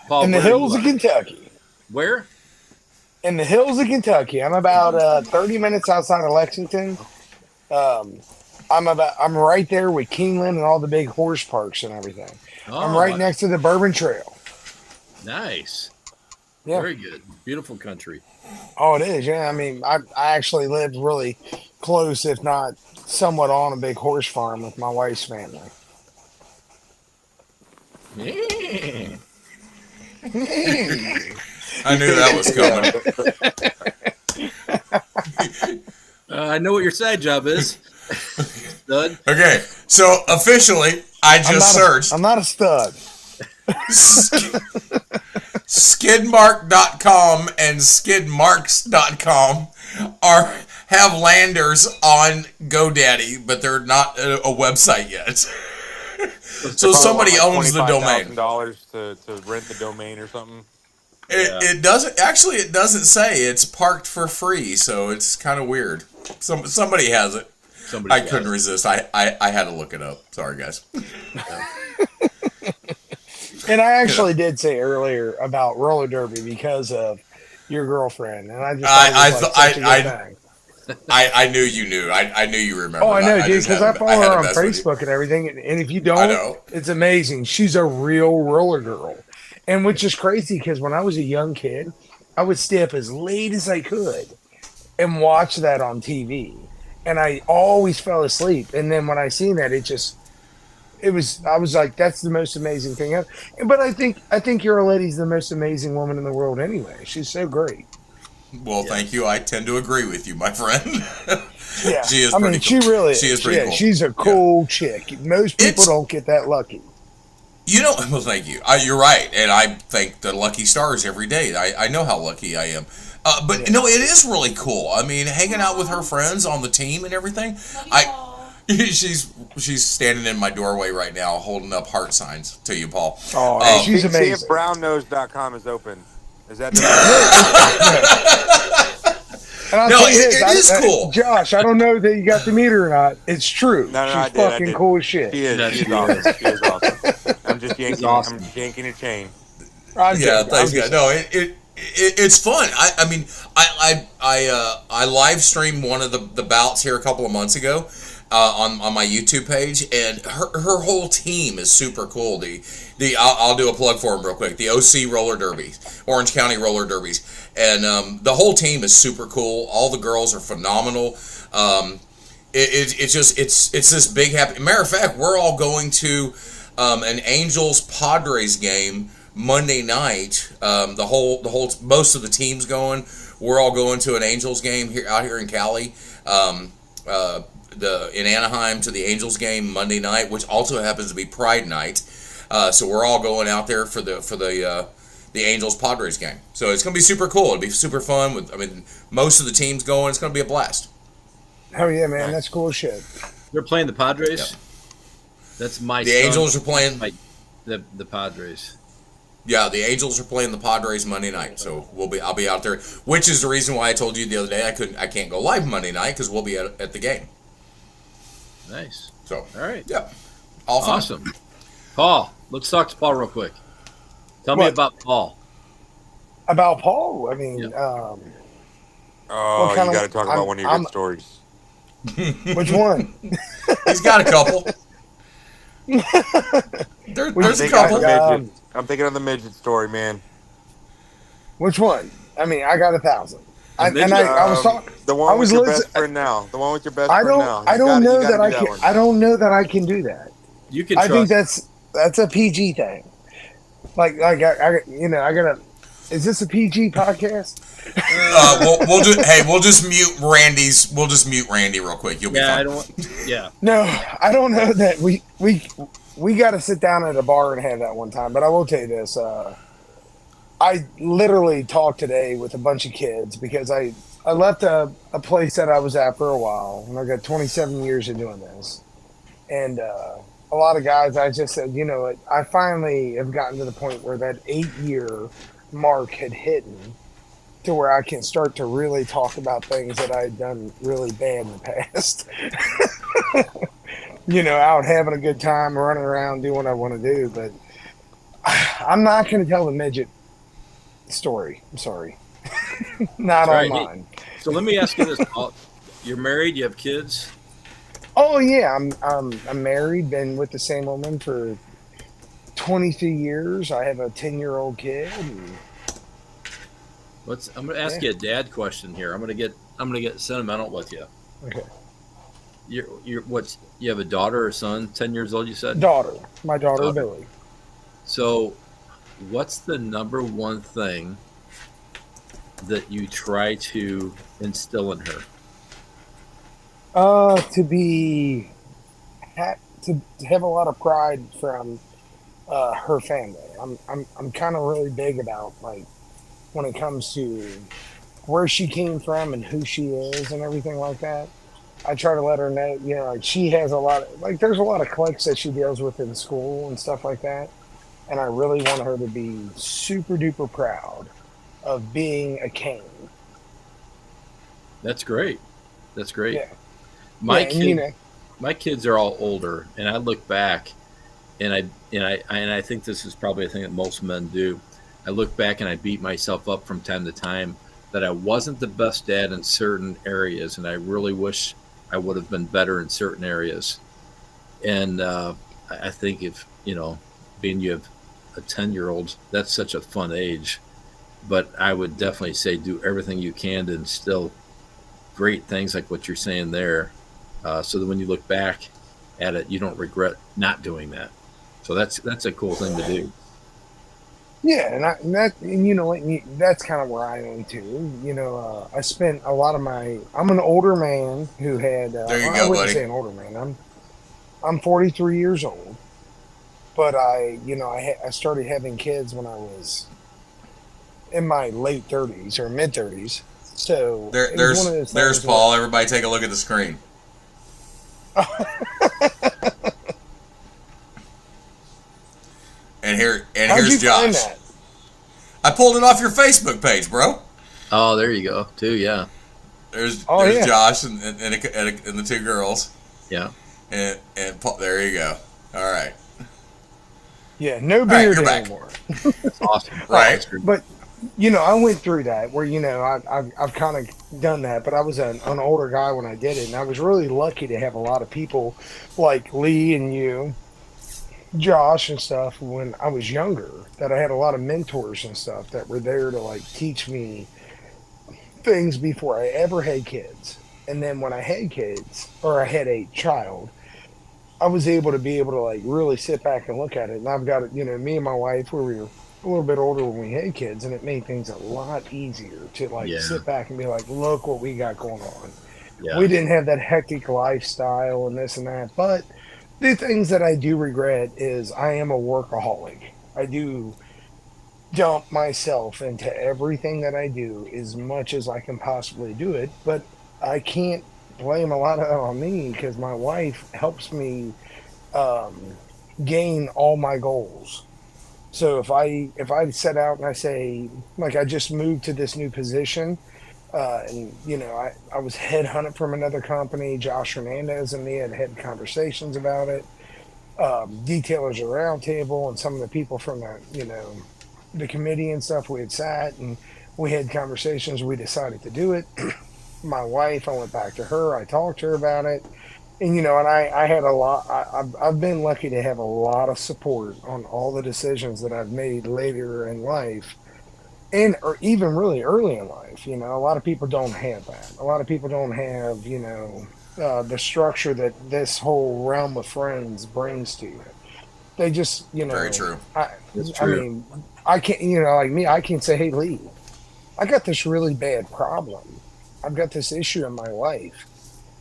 Paul, In the hills of Kentucky. Where? In the hills of Kentucky. I'm about 30 minutes outside of Lexington. I'm right there with Keeneland and all the big horse parks and everything. I'm right next to the Bourbon Trail. Nice. Yeah. Very good. Beautiful country. Oh, it is. Yeah. I mean, I actually lived really close, if not somewhat on a big horse farm with my wife's family. Yeah. I knew that was coming. I know what your side job is, stud. Okay, so officially, I just searched. I'm not a stud. Skidmark.com and skidmarks.com have landers on GoDaddy, but they're not a website yet. So somebody owns the domain. $25,000 to rent the domain or something. It doesn't actually. It doesn't say it's parked for free, so it's kind of weird. Somebody has it. I couldn't resist. I had to look it up. Sorry, guys. And I actually did say earlier about roller derby because of your girlfriend, and I just I knew you knew. I knew you remember. Oh, I know, dude, because I follow her on Facebook and everything. And if you don't, I know. It's amazing. She's a real roller girl, and which is crazy because when I was a young kid, I would stay up as late as I could and watch that on TV, and I always fell asleep. And then when I seen that, I was like, that's the most amazing thing ever. But I think your lady's the most amazing woman in the world anyway. She's so great. Well, thank you. I tend to agree with you, my friend. Yeah. She is cool. She really is. She is pretty cool. She's a cool chick. Most people don't get that lucky. You know, well, thank you. You're right. And I thank the lucky stars every day. I know how lucky I am. But no, it is really cool. I mean, hanging out with her friends on the team and everything. She's standing in my doorway right now, holding up heart signs to you, Paul. Oh, she's amazing. See if brownnose.com is open. Is that it is cool. Josh, I don't know that you got to meet her or not. It's true. No, she's fucking cool as shit. She is. She's awesome. She is awesome. I'm just yanking. Awesome. I'm yanking a chain. Thanks, guys. No, it's fun. I mean, I live streamed one of the bouts here a couple of months ago on my YouTube page, and her whole team is super cool. I'll do a plug for them real quick. The OC Roller Derbies, Orange County Roller Derbies, and the whole team is super cool. All the girls are phenomenal. It's this big happy. Matter of fact, we're all going to an Angels Padres game Monday night. The whole most of the team's going. We're all going to an Angels game out here in Cali. In Anaheim to the Angels game Monday night, which also happens to be Pride night. So we're all going out there for the Angels Padres game. So it's gonna be super cool. It'll be super fun. Most of the team's going. It's gonna be a blast. Oh yeah, man, that's cool as shit. They're playing the Padres. Yeah. That's my. The Angels are playing the Padres. Yeah, the Angels are playing the Padres Monday night, so I'll be out there. Which is the reason why I told you the other day I can't go live Monday night because we'll be at the game. Nice. So all right. Yeah. All fun. Awesome. Paul, let's talk to Paul real quick. Tell me about Paul. About Paul? I mean, you got to talk about one of your good stories. Which one? He's got a couple. There's a couple. I'm thinking of the midget story, man. Which one? I mean, I got 1,000. I was talking. The one with your best friend now. The one with your best friend now. I don't know that I can. I don't know that I can do that. You can. I think that's a PG thing. Like I gotta. Is this a PG podcast? We'll just mute Randy's. We'll just mute Randy real quick. You'll be fine. No, I don't know that we got to sit down at a bar and have that one time. But I will tell you this. I literally talked today with a bunch of kids because I left a place that I was at for a while, and I got 27 years of doing this. And a lot of guys, I just said, you know what, I finally have gotten to the point where that 8-year mark had hit me to where I can start to really talk about things that I'd done really bad in the past. Out having a good time, running around, doing what I want to do. But I'm not going to tell the midget story. I'm sorry. Not on mine. So let me ask you this, Paul. You're married, you have kids? Oh yeah, I'm married, been with the same woman for 23 years. I have a 10-year-old kid. And I'm going to ask you a dad question here. I'm going to get sentimental with you. Okay. You have a daughter or son? 10 years old, you said? My daughter Billy. So, what's the number one thing that you try to instill in her? To have a lot of pride from her family. I'm kind of really big about, like, when it comes to where she came from and who she is and everything like that. I try to let her know, like, she has there's a lot of cliques that she deals with in school and stuff like that. And I really want her to be super duper proud of being a Kane. That's great. Yeah. My kids are all older, and I look back, and I think this is probably a thing that most men do. I look back and I beat myself up from time to time that I wasn't the best dad in certain areas, and I really wish I would have been better in certain areas. And I think if being you have a 10-year-old, that's such a fun age. But I would definitely say do everything you can to instill great things like what you're saying there, so that when you look back at it, you don't regret not doing that. So that's a cool thing to do. Yeah, that's kind of where I am too. I spent a lot of I'm an older man who had. There you I go, wouldn't buddy. say an older man. I'm 43 years old, but I started having kids when I was in my late 30s or mid 30s. So there's Paul. Everybody, take a look at the screen. Here's Josh. I pulled it off your Facebook page, bro. Oh, there you go. Too, yeah. There's Josh and the two girls. Yeah. And Paul, there you go. All right. Yeah, no beard anymore. That's awesome. Right. But I went through that where I've kind of done that, but I was an older guy when I did it, and I was really lucky to have a lot of people like Lee and you, Josh and stuff when I was younger, that I had a lot of mentors and stuff that were there to like teach me things before I ever had kids. And then when I had kids, or I had a child, I was able to like really sit back and look at it. And I've got it, me and my wife, where we were a little bit older when we had kids, and it made things a lot easier to sit back and be like, look what we got going on. Yeah. We didn't have that hectic lifestyle and this and that, but the things that I do regret is I am a workaholic. I do dump myself into everything that I do as much as I can possibly do it, but I can't blame a lot of it on me because my wife helps me gain all my goals. So if I set out and I say, like, I just moved to this new position, and I was headhunted from another company. Josh Hernandez and me had conversations about it. Detailers Roundtable and some of the people from the committee and stuff, we had sat and we had conversations. We decided to do it. My wife, I went back to her. I talked to her about it. And, I had a lot, I've been lucky to have a lot of support on all the decisions that I've made later in life or even really early in life. A lot of people don't have that. A lot of people don't have, the structure that this whole realm of friends brings to you. They just, Very true. It's true. I mean, I can't, like me, I can say, hey, Lee, I got this really bad problem. I've got this issue in my life.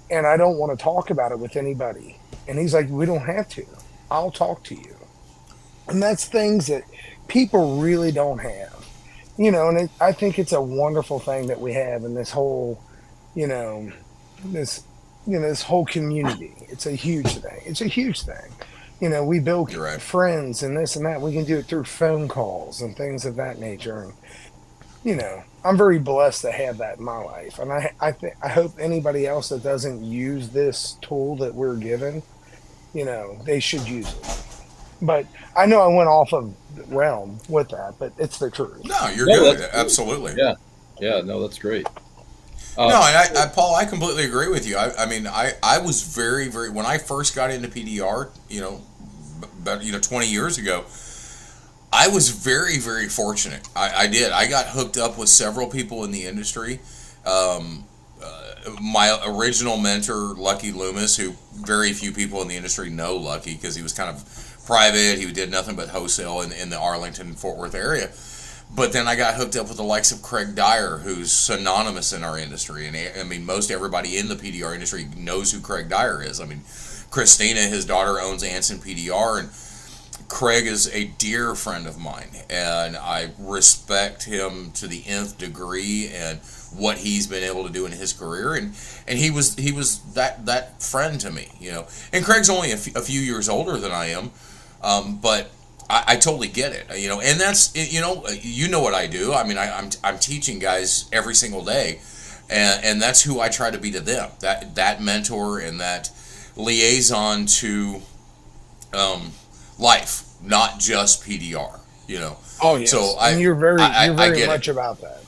And I don't want to talk about it with anybody. And he's like, we don't have to. I'll talk to you. And that's things that people really don't have. And I think it's a wonderful thing that we have in this whole, this whole community. It's a huge thing. It's a huge thing. We build friends and this and that. We can do it through phone calls and things of that nature. And, I'm very blessed to have that in my life. And I hope anybody else that doesn't use this tool that we're given, they should use it. But I know I went off of the realm with that, but it's the truth. No, you're good. Absolutely. Yeah. Yeah. No, that's great. No, and Paul, I completely agree with you. I mean, I was very, very, when I first got into PDR, about 20 years ago, I was very, very fortunate. I did. I got hooked up with several people in the industry. My original mentor, Lucky Loomis, who very few people in the industry know Lucky because he was kind of private. He did nothing but wholesale in the Arlington, Fort Worth area. But then I got hooked up with the likes of Craig Dyer, who's synonymous in our industry. And I mean, most everybody in the PDR industry knows who Craig Dyer is. I mean, Christina, his daughter, owns Anson PDR, and Craig is a dear friend of mine, and I respect him to the nth degree and what he's been able to do in his career, and he was that friend to me, you know. And Craig's only a few years older than I am, but I totally get it, you know. And that's, you know what I do. I mean, I'm teaching guys every single day, and that's who I try to be to them. That mentor and that liaison to life, not just PDR, you know. Oh yes. So and you're very much about that.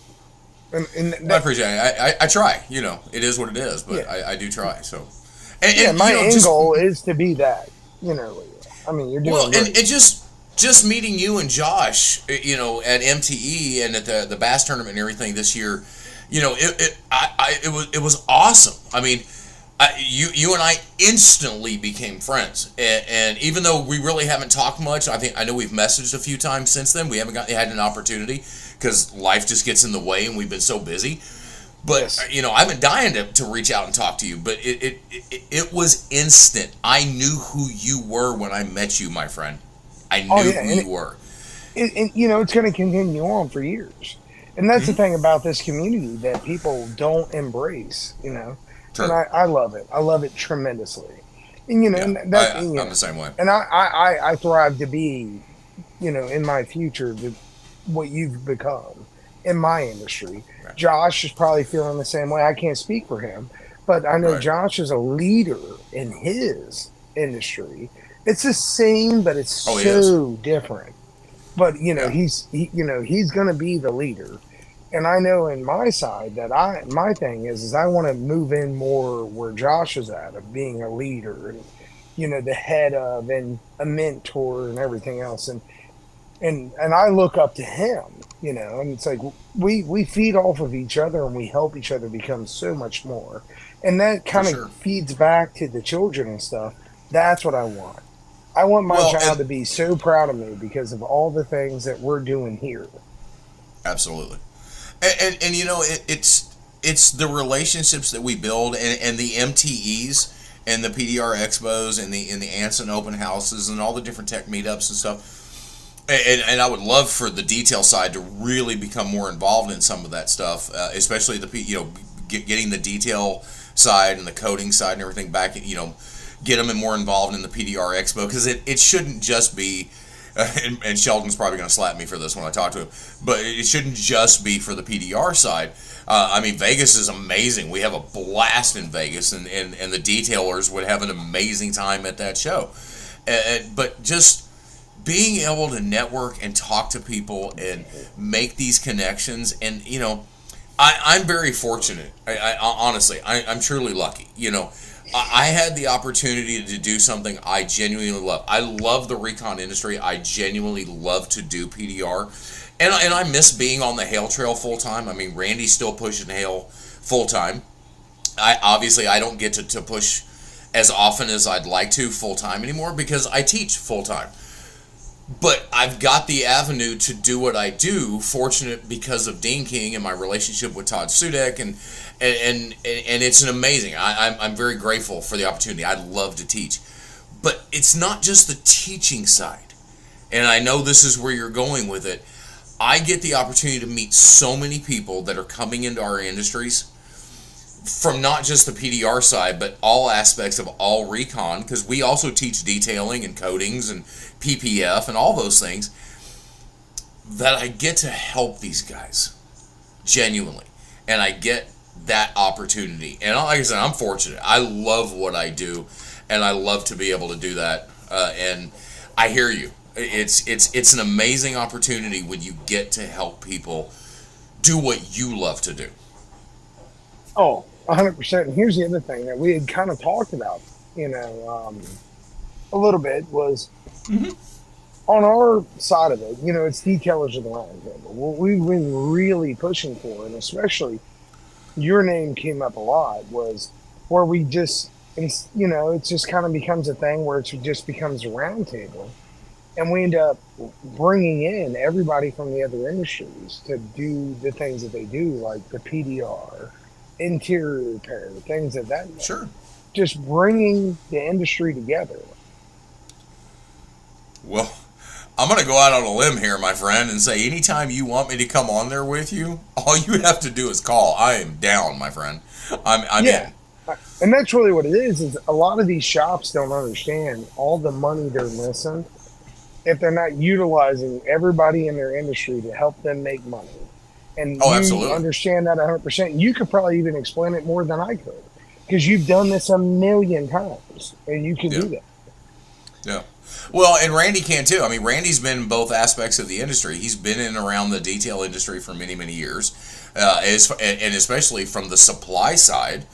And I appreciate it. I try, you know. It is what it is, but yeah. I do try. So, and my end goal is to be that, you know. I mean, you're doing great. And just meeting you and Josh, you know, at MTE and at the Bass tournament and everything this year, you know, it was awesome. I mean, you and I instantly became friends, and even though we really haven't talked much, I know we've messaged a few times since then. We haven't had an opportunity because life just gets in the way, and we've been so busy. But yes. You know, I've been dying to reach out and talk to you. But it was instant. I knew who you were when I met you, my friend. I knew who you were. And you know, it's going to continue on for years, and that's the thing about this community that people don't embrace. You know. Sure. And I love it. I love it tremendously. And, you know, I'm the same way. And I thrive to be, you know, in my future, what you've become in my industry. Right. Josh is probably feeling the same way. I can't speak for him, but I know Josh is a leader in his industry. It's the same, but it's so different. But, you know, he's going to be the leader. And I know in my side that my thing is I want to move in more where Josh is at, of being a leader and, you know, the head of and a mentor and everything else. And I look up to him, you know, and it's like we feed off of each other and we help each other become so much more. And that kind of feeds back to the children and stuff. That's what I want. I want my child to be so proud of me because of all the things that we're doing here. Absolutely. And you know, it's the relationships that we build and the MTEs and the PDR expos and the Anson open houses and all the different tech meetups and stuff. And I would love for the detail side to really become more involved in some of that stuff, especially getting the detail side and the coding side and everything back. You know, get them more involved in the PDR expo because it shouldn't just be. And Sheldon's probably going to slap me for this when I talk to him, but it shouldn't just be for the PDR side. I mean, Vegas is amazing. We have a blast in Vegas, and the detailers would have an amazing time at that show. But just being able to network and talk to people and make these connections, and, you know, I'm very fortunate. Honestly, I'm truly lucky, you know. I had the opportunity to do something I genuinely love. I love the recon industry. I genuinely love to do PDR. And I miss being on the Hail Trail full time. I mean, Randy's still pushing Hail full time. I don't get to push as often as I'd like to full time anymore because I teach full time. But I've got the avenue to do what I do, fortunate because of Dean King and my relationship with Todd Sudek, and it's an amazing. I'm very grateful for the opportunity. I love to teach, but it's not just the teaching side, and I know this is where you're going with it. I get the opportunity to meet so many people that are coming into our industries from not just the PDR side, but all aspects of all recon, because we also teach detailing and coatings and PPF and all those things, that I get to help these guys genuinely, and I get that opportunity. And like I said, I'm fortunate. I love what I do, and I love to be able to do that. And I hear you. It's an amazing opportunity when you get to help people do what you love to do. Oh, 100%. And here's the other thing that we had kind of talked about, you know, a little bit was on our side of it, it's detailers of the roundtable. What we've been really pushing for, and especially your name came up a lot, was where we just, it just kind of becomes a thing where it just becomes a roundtable. And we end up bringing in everybody from the other industries to do the things that they do, like the PDR, interior repair, things of that nature. Sure. Just bringing the industry together. Well, I'm going to go out on a limb here, my friend, and say anytime you want me to come on there with you, all you have to do is call. I am down, my friend. I'm in. And that's really what it is a lot of these shops don't understand all the money they're missing if they're not utilizing everybody in their industry to help them make money. And you absolutely understand that 100%. You could probably even explain it more than I could, because you've done this a million times, and you can do that. Yeah. Well, and Randy can too. I mean, Randy's been in both aspects of the industry. He's been in and around the detail industry for many, many years, and especially from the supply side,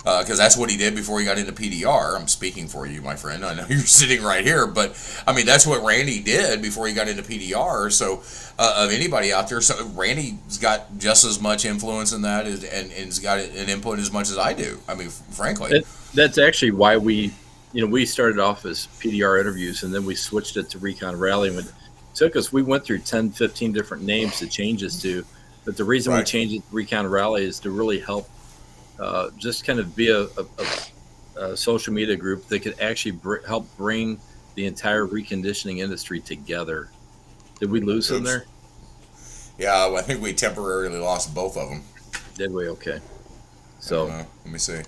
because that's what he did before he got into PDR. I'm speaking for you, my friend. I know you're sitting right here, but I mean, that's what Randy did before he got into PDR. So, of anybody out there, so Randy's got just as much influence in that, and has got an input as much as I do. I mean, frankly, that's actually why we started off as PDR interviews, and then we switched it to Recon Rally. And we went through 10, 15 different names to change this to, but the reason we changed it to Recon Rally is to really help just kind of be a social media group that could actually help bring the entire reconditioning industry together. Did we lose them there? Yeah, I think we temporarily lost both of them. Did we? Okay. So let me see.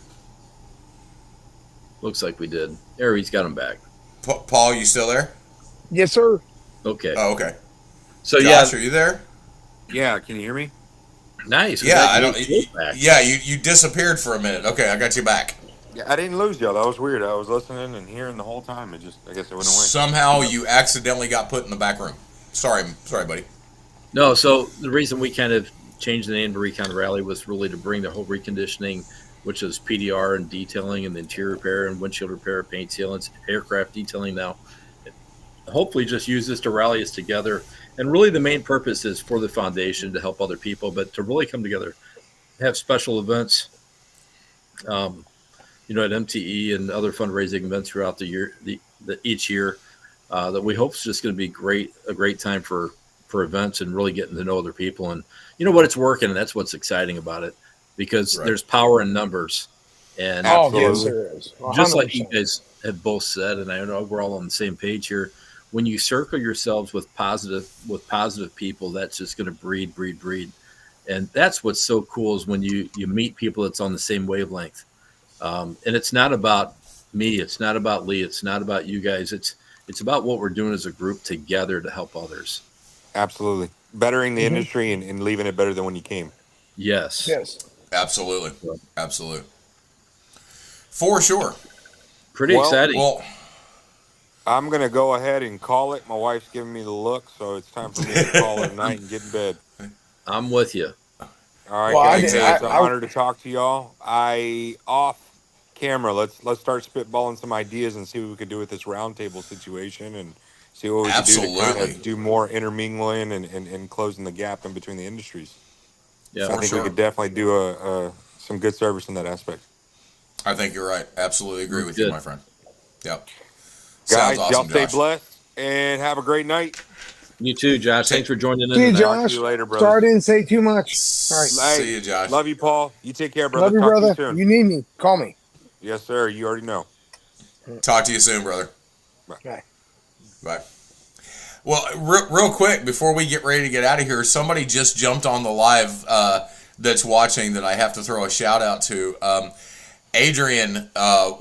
Looks like we did. There, he's got them back. Paul, you still there? Yes, sir. Okay. Oh, okay. So Josh, are you there? Yeah, can you hear me? Nice. Yeah, I don't. Yeah, you disappeared for a minute. Okay, I got you back. Yeah, I didn't lose y'all. That was weird. I was listening and hearing the whole time. I guess it went away. Somehow you accidentally got put in the back room. Sorry, buddy. No, so the reason we kind of changed the name to Recon Rally was really to bring the whole reconditioning, which is PDR and detailing and the interior repair and windshield repair, paint sealants, aircraft detailing now. Hopefully just use this to rally us together. And really the main purpose is for the foundation to help other people, but to really come together, have special events, at MTE and other fundraising events throughout the year, each year, that we hope is just going to be a great time for events and really getting to know other people. And you know what, it's working, and that's what's exciting about it, because there's power in numbers. And yes, there is. 100%. Just like you guys have both said, and I know we're all on the same page here, when you circle yourselves with positive people, that's just going to breed. And that's what's so cool, is when you meet people that's on the same wavelength. And it's not about me. It's not about Lee. It's not about you guys. It's about what we're doing as a group together to help others. Absolutely. Bettering the industry and leaving it better than when you came. Yes. Absolutely. For sure. Pretty exciting. Well, I'm going to go ahead and call it. My wife's giving me the look, so it's time for me to call it a night and get in bed. I'm with you. All right, guys. It's an honor to talk to y'all. Off camera, let's start spitballing some ideas and see what we could do with this roundtable situation, and see what we can do to kind of do more intermingling and closing the gap in between the industries. Yeah, I think we could definitely do some good service in that aspect. I think you're right. Absolutely agree with you, my friend. Yep. Guys, awesome, y'all stay Josh. blessed and have a great night. You too, Josh. Thanks for joining in. See you, tonight. Josh. See you later, brother. Sorry I didn't say too much. All right. See you, Josh. Love you, Paul. You take care, brother. Love you, Talk brother. to you soon. You need me, call me. Yes, sir. You already know. Talk to you soon, brother. Bye. Bye. Well, real quick, before we get ready to get out of here, somebody just jumped on the live that's watching that I have to throw a shout out to. Adrian,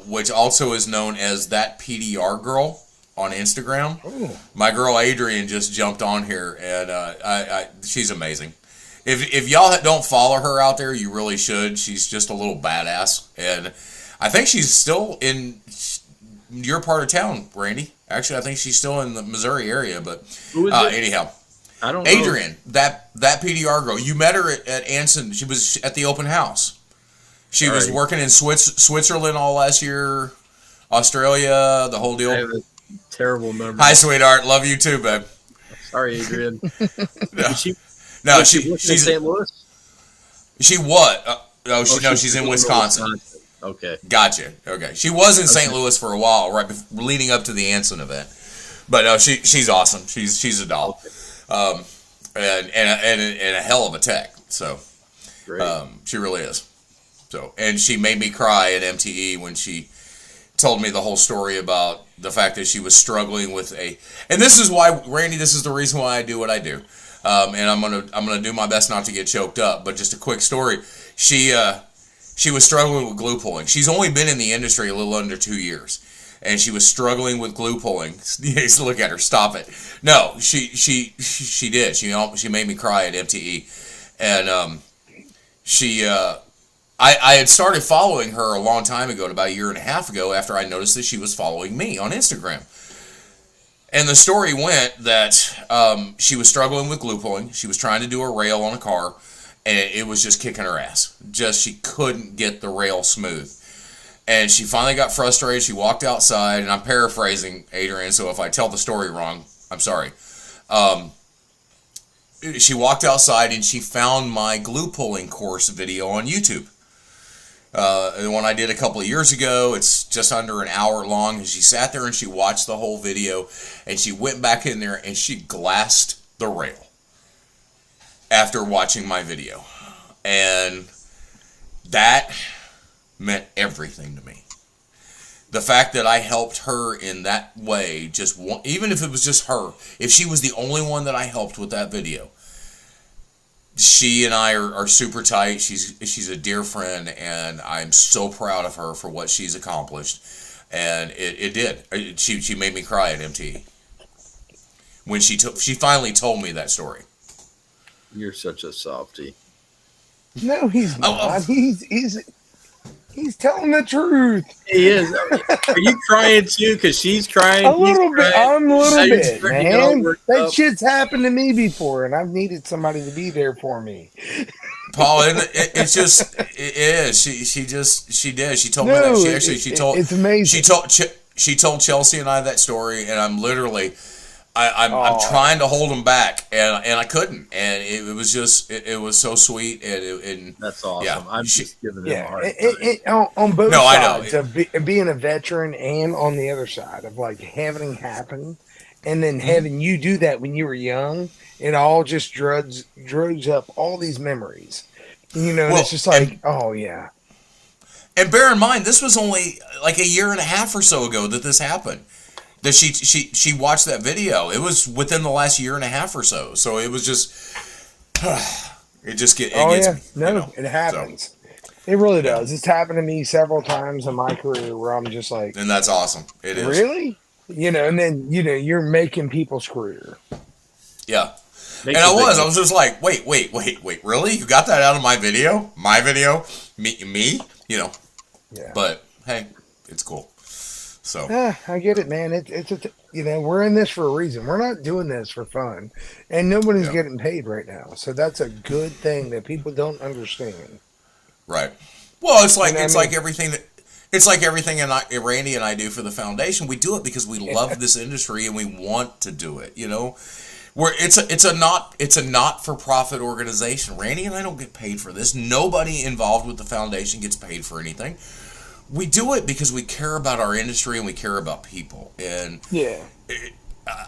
which also is known as That PDR Girl on Instagram. Ooh. My girl Adrian just jumped on here, and she's amazing. If y'all don't follow her out there, you really should. She's just a little badass, and I think she's still in your part of town, Randy. Actually, I think she's still in the Missouri area, but anyhow. I don't know. Adrian, that PDR girl. You met her at Anson. She was at the open house. She was working in Switzerland all last year, Australia, the whole deal. Terrible memory. Hi, sweetheart. Love you too, babe. Sorry, Adrian. She's in St. Louis. She what? She's in Wisconsin. Okay, gotcha. Okay, she was in St. Louis for a while, right leading up to the Anson event. But she's awesome. She's a doll, and a hell of a tech. So, she really is. So, and she made me cry at MTE when she told me the whole story about the fact that she was struggling with and this is why, Randy, this is the reason why I do what I do. And I'm gonna do my best not to get choked up, but just a quick story. She was struggling with glue pulling. She's only been in the industry a little under 2 years, and she was struggling with glue pulling. Look at her, stop it. No, she did. She made me cry at MTE, and I had started following her a long time ago, about a year and a half ago, after I noticed that she was following me on Instagram. And the story went that she was struggling with glue pulling. She was trying to do a rail on a car, and it was just kicking her ass. She couldn't get the rail smooth. And she finally got frustrated. She walked outside, and I'm paraphrasing, Adrian, so if I tell the story wrong, I'm sorry. She walked outside, and she found my glue pulling course video on YouTube. The one I did a couple of years ago. It's just under an hour long, and she sat there and she watched the whole video, and she went back in there and she glassed the rail after watching my video, and that meant everything to me. The fact that I helped her in that way, even if it was just her, if she was the only one that I helped with that video. She and I are super tight. She's a dear friend, and I'm so proud of her for what she's accomplished. And it did. She made me cry at MTE when she finally told me that story. You're such a softie. No, he's not. He's telling the truth. He is. Are you crying too? Because she's crying. A little bit. I'm a little bit, man. That up. Shit's happened to me before, and I've needed somebody to be there for me. Paul, it's just it is. She did. She told me that. She told. It's amazing. She told Chelsea and I that story, and I'm literally. I'm trying to hold them back, and I couldn't, and it was just it was so sweet, and that's awesome. Yeah, I'm just giving them a hard time. On both sides of being a veteran, and on the other side of like having happen, and then having you do that when you were young, it all just drugs up all these memories, and it's just like, oh yeah. And bear in mind, this was only like a year and a half or so ago that this happened. That she watched that video. It was within the last year and a half or so. So it was just, it gets me. No, it happens. So. It really does. It's happened to me several times in my career where I'm just like, and that's awesome. It is really, and then you're making people's career. Yeah, and I was just like, wait, really? You got that out of my video? My video? Me? Yeah. But hey, it's cool. So I get it, man. It's we're in this for a reason. We're not doing this for fun, and nobody's getting paid right now. So that's a good thing that people don't understand. Right. Well, it's like everything that Randy and I do for the foundation. We do it because we love this industry and we want to do it. It's a not for profit organization. Randy and I don't get paid for this. Nobody involved with the foundation gets paid for anything. We do it because we care about our industry and we care about people. And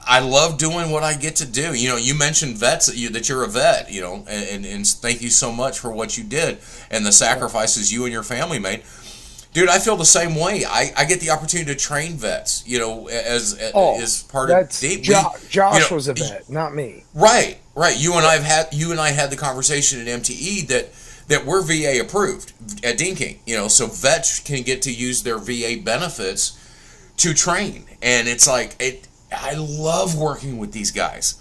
I love doing what I get to do. You mentioned vets, that you're a vet, and thank you so much for what you did and the sacrifices you and your family made. Dude, I feel the same way. I get the opportunity to train vets, as part of Josh was a vet, not me. Right. You and I had the conversation at MTE that we're VA approved at Dean King, so vets can get to use their VA benefits to train. And it's like, I love working with these guys.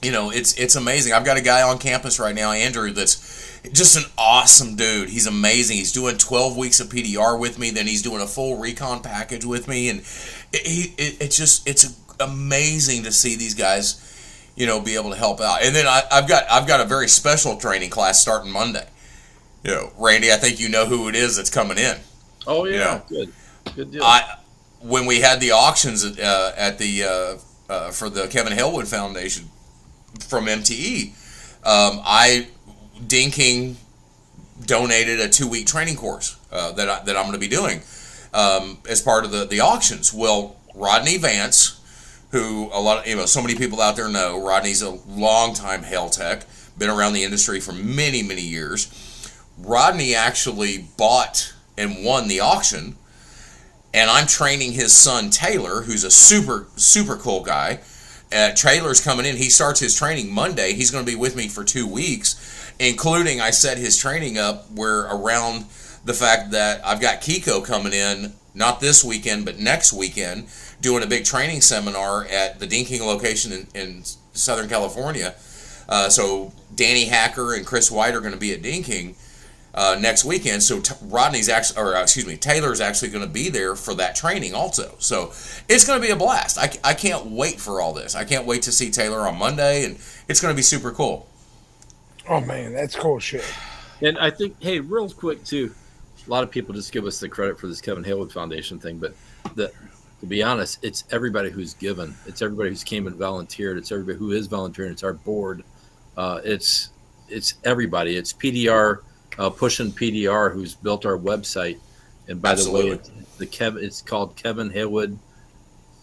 It's amazing. I've got a guy on campus right now, Andrew, that's just an awesome dude. He's amazing. He's doing 12 weeks of PDR with me. Then he's doing a full recon package with me. And it's amazing to see these guys, be able to help out. And then I've got a very special training class starting Monday. Randy, I think you know who it is that's coming in. Oh yeah, good deal. when we had the auctions at the for the Kevin Halewood Foundation from MTE, Dinking donated a 2-week training course that I'm going to be doing as part of the auctions. Well, Rodney Vance, who so many people out there know, Rodney's a longtime hail tech, been around the industry for many, many years. Rodney actually bought and won the auction, and I'm training his son Taylor, who's a super, super cool guy. Taylor's coming in. He starts his training Monday. He's going to be with me for 2 weeks, including I set his training up where around the fact that I've got Kiko coming in, not this weekend, but next weekend, doing a big training seminar at the Dinking location in Southern California. So Danny Hacker and Chris White are going to be at Dinking next weekend. So Taylor's actually going to be there for that training also. So it's going to be a blast. I can't wait for all this. I can't wait to see Taylor on Monday, and it's going to be super cool. Oh man, that's cool shit. And I think, hey, real quick too, a lot of people just give us the credit for this Kevin Halewood Foundation thing, but to be honest, it's everybody who's given. It's everybody who's came and volunteered. It's everybody who is volunteering. It's our board. It's everybody. It's PDR, pushing PDR, who's built our website. And by Absolutely. the way, it's called Kevin Halewood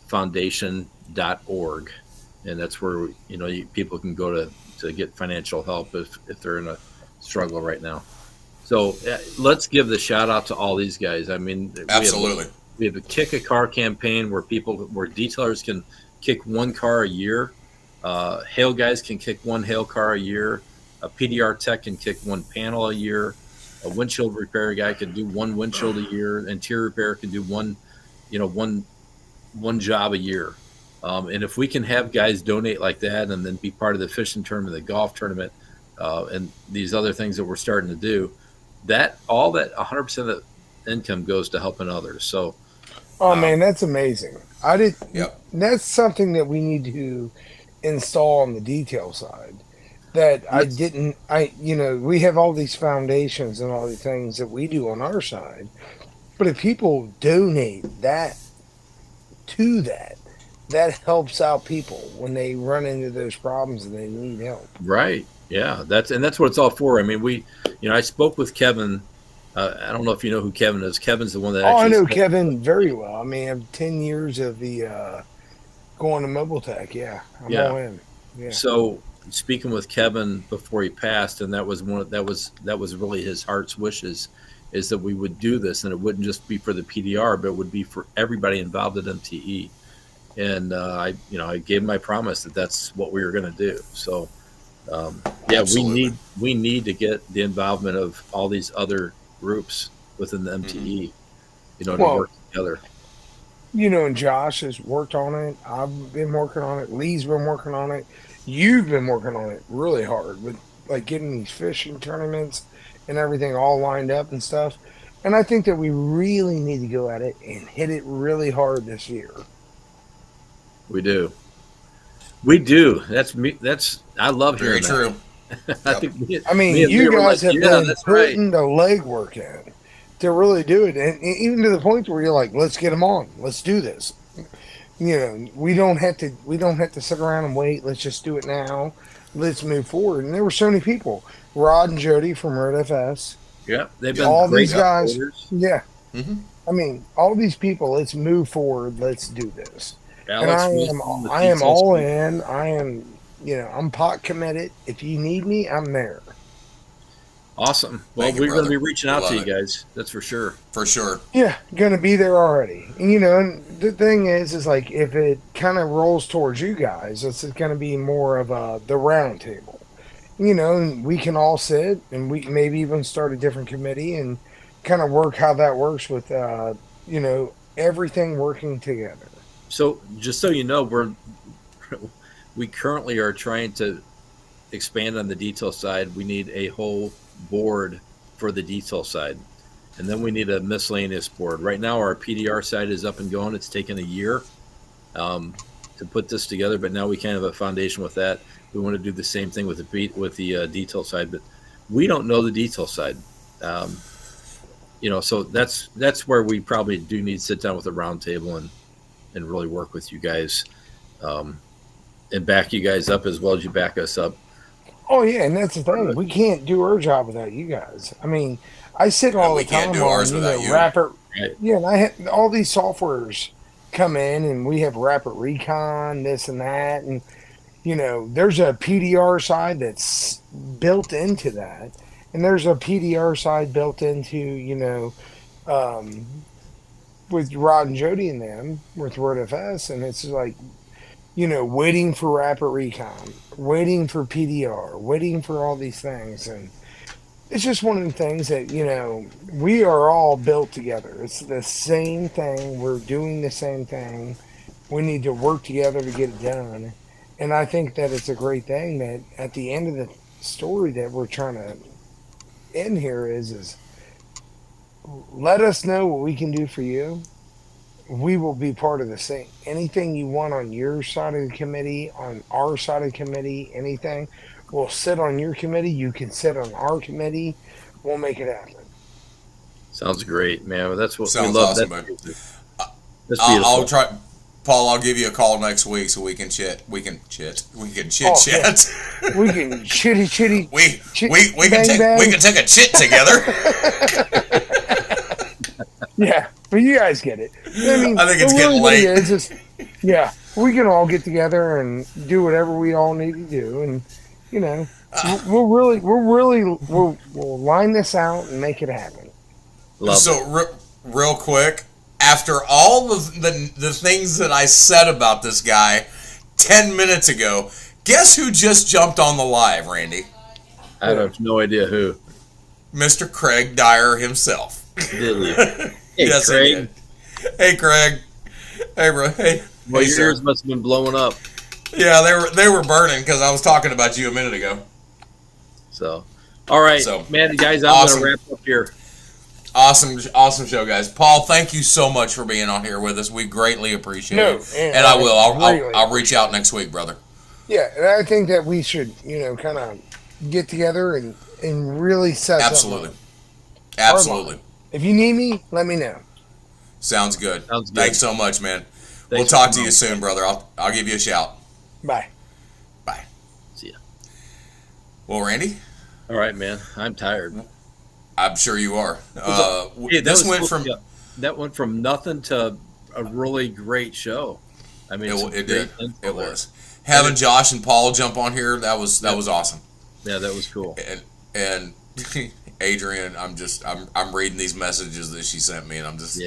Foundation.org, and that's where people can go to get financial help if they're in a struggle right now. So let's give the shout out to all these guys. I mean, Absolutely. We have a Kick a Car campaign where detailers can kick one car a year. Hail guys can kick one hail car a year. A PDR tech can kick one panel a year. A windshield repair guy can do one windshield a year. Interior repair can do one job a year. And if we can have guys donate like that and then be part of the fishing tournament, the golf tournament, and these other things that we're starting to do, all that 100% of the income goes to helping others. So, man, that's amazing. Yep. That's something that we need to install on the detail side. We have all these foundations and all the things that we do on our side, but if people donate that helps out people when they run into those problems and they need help. Right. Yeah. That's what it's all for. I mean, I spoke with Kevin. I don't know if you know who Kevin is. Kevin's the one that. I know Kevin very well. I mean, I have 10 years of the going to Mobile Tech. Yeah, I'm all in. Yeah. So speaking with Kevin before he passed, and that was really his heart's wishes, is that we would do this, and it wouldn't just be for the PDR, but it would be for everybody involved at MTE. And I gave him my promise that that's what we were going to do. So Absolutely. we need to get the involvement of all these other groups within the MTE, to work together. And Josh has worked on it. I've been working on it. Lee's been working on it. You've been working on it really hard with like getting these fishing tournaments and everything all lined up and stuff. And I think that we really need to go at it and hit it really hard this year. We do. That's me. I love hearing Very true. that. I think you guys have been putting right. the legwork in to really do it, and even to the point where you're like, "Let's get them on. Let's do this." We don't have to sit around and wait. Let's just do it now. Let's move forward. And there were so many people. Rod and Jody from Red FS. Yeah, they've been all great these guys. supporters. Yeah. Mm-hmm. I mean, all these people. Let's move forward. Let's do this. Alex and I am all in. I am. I'm pot committed. If you need me, I'm there. Awesome. Well, we're going to be reaching out to you guys. That's for sure. For sure. Yeah, going to be there already. And the thing is like if it kind of rolls towards you guys, it's going to be more of the round table. And we can all sit and we maybe even start a different committee and kind of work how that works with, everything working together. So just so you know, we currently are trying to expand on the detail side. We need a whole board for the detail side, and then we need a miscellaneous board. Right now our PDR side is up and going. It's taken a year to put this together, but now we kind of have a foundation with that. We want to do the same thing with the detail side, but we don't know the detail side. So that's where we probably do need to sit down with a round table and really work with you guys, and back you guys up as well as you back us up. Oh yeah, and that's the thing. We can't do our job without you guys. I mean, I sit all the time on Rapid. Right. Yeah, and I have all these softwares come in, and we have Rapid Recon, this and that, and there's a PDR side that's built into that, and there's a PDR side built into with Rod and Jody and them with WordFS, and it's like waiting for Rapid Recon, waiting for PDR, waiting for all these things, and it's just one of the things that we are all built together. It's the same thing. We're doing the same thing. We need to work together to get it done. And I think that it's a great thing that at the end of the story that we're trying to end here is let us know what we can do for you. We will be part of the same. Anything you want on your side of the committee, on our side of the committee, anything, we'll sit on your committee. You can sit on our committee. We'll make it happen. Sounds great, man. That's what Sounds we love. Awesome, That's I'll try. Paul, I'll give you a call next week so we can chit. We can chit. We can chit chat. Yeah. We can chitty. We can take a chit together. Yeah, but you guys get it. I think it's getting late. We can all get together and do whatever we all need to do, and we'll line this out and make it happen. Real quick, after all the things that I said about this guy 10 minutes ago, guess who just jumped on the live, Randy? I have no idea who. Mr. Craig Dyer himself. Did you? Hey, yes, Craig. Hey, Craig. Hey, bro. Hey. Well, hey, your ears must have been blowing up. Yeah, they were burning because I was talking about you a minute ago. So, all right, man, guys, I'm going to wrap up here. Awesome show, guys. Paul, thank you so much for being on here with us. We greatly appreciate it. And I will. I'll reach out next week, brother. Yeah, and I think that we should, kind of get together and really set Absolutely. Absolutely. If you need me, let me know. Sounds good. Thanks so much, man. We'll talk to you soon, brother. I'll give you a shout. Bye. Bye. See ya. Well, Randy? All right, man. I'm tired. I'm sure you are. That went from nothing to a really great show. I mean, it did. It was. Having Josh and Paul jump on here, that was awesome. Yeah, that was cool. And Adrian, I'm reading these messages that she sent me, and that's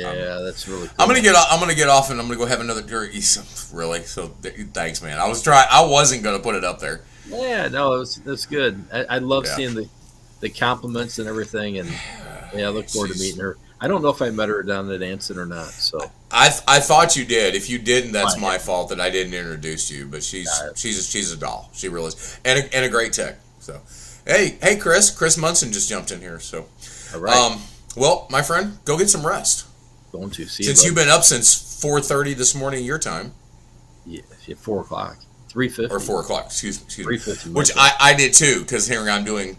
really cool. I'm gonna get off, and I'm gonna go have another drink. Really, so thanks, man. I wasn't gonna put it up there. Yeah, no, that's good. I love seeing the compliments and everything, and I look forward to meeting her. I don't know if I met her down at Anson or not. So I thought you did. If you didn't, that's my fault that I didn't introduce you. But she's a doll. She really is, and a great tech. So. Hey, Chris Munson just jumped in here. So, all right. Well, my friend, go get some rest. Going to see since you've been up since 4:30 this morning your time. Yeah, 4 o'clock, 3:50 or 4 o'clock. Excuse me. 3:50. Which I did too, because here I'm doing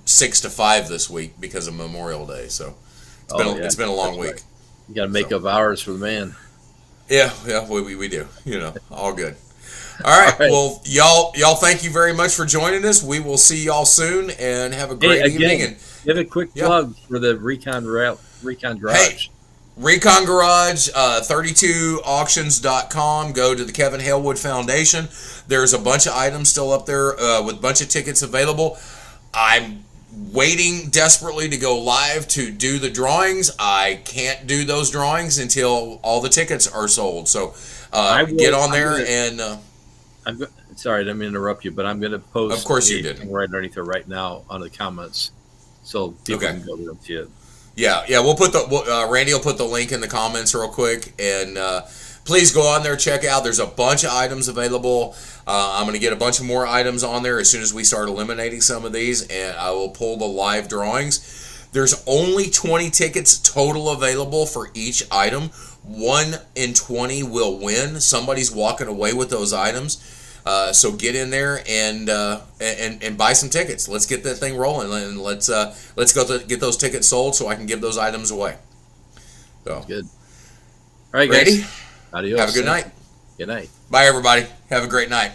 6 to 5 this week because of Memorial Day. So it's been a long week. Right. You got to make up hours for the man. Yeah, we do. All good. All right. Well, y'all, thank you very much for joining us. We will see y'all soon, and have a great evening. And give a quick plug for the Recon Garage. Hey, Recon Garage, 32auctions.com. Go to the Kevin Halewood Foundation. There's a bunch of items still up there with a bunch of tickets available. I'm waiting desperately to go live to do the drawings. I can't do those drawings until all the tickets are sold. So get on there and... sorry, I didn't mean to interrupt you, but I'm going to post. Of course you did. Right underneath it right now on the comments, so people can go there and see it. Yeah. We'll put Randy will put the link in the comments real quick, and please go on there, check out. There's a bunch of items available. I'm going to get a bunch of more items on there as soon as we start eliminating some of these, and I will pull the live drawings. There's only 20 tickets total available for each item. 1 in 20 will win. Somebody's walking away with those items. So get in there and buy some tickets. Let's get that thing rolling, and let's get those tickets sold so I can give those items away. So good. All right, guys. Ready? Adios. Have a good night. Good night. Bye, everybody. Have a great night.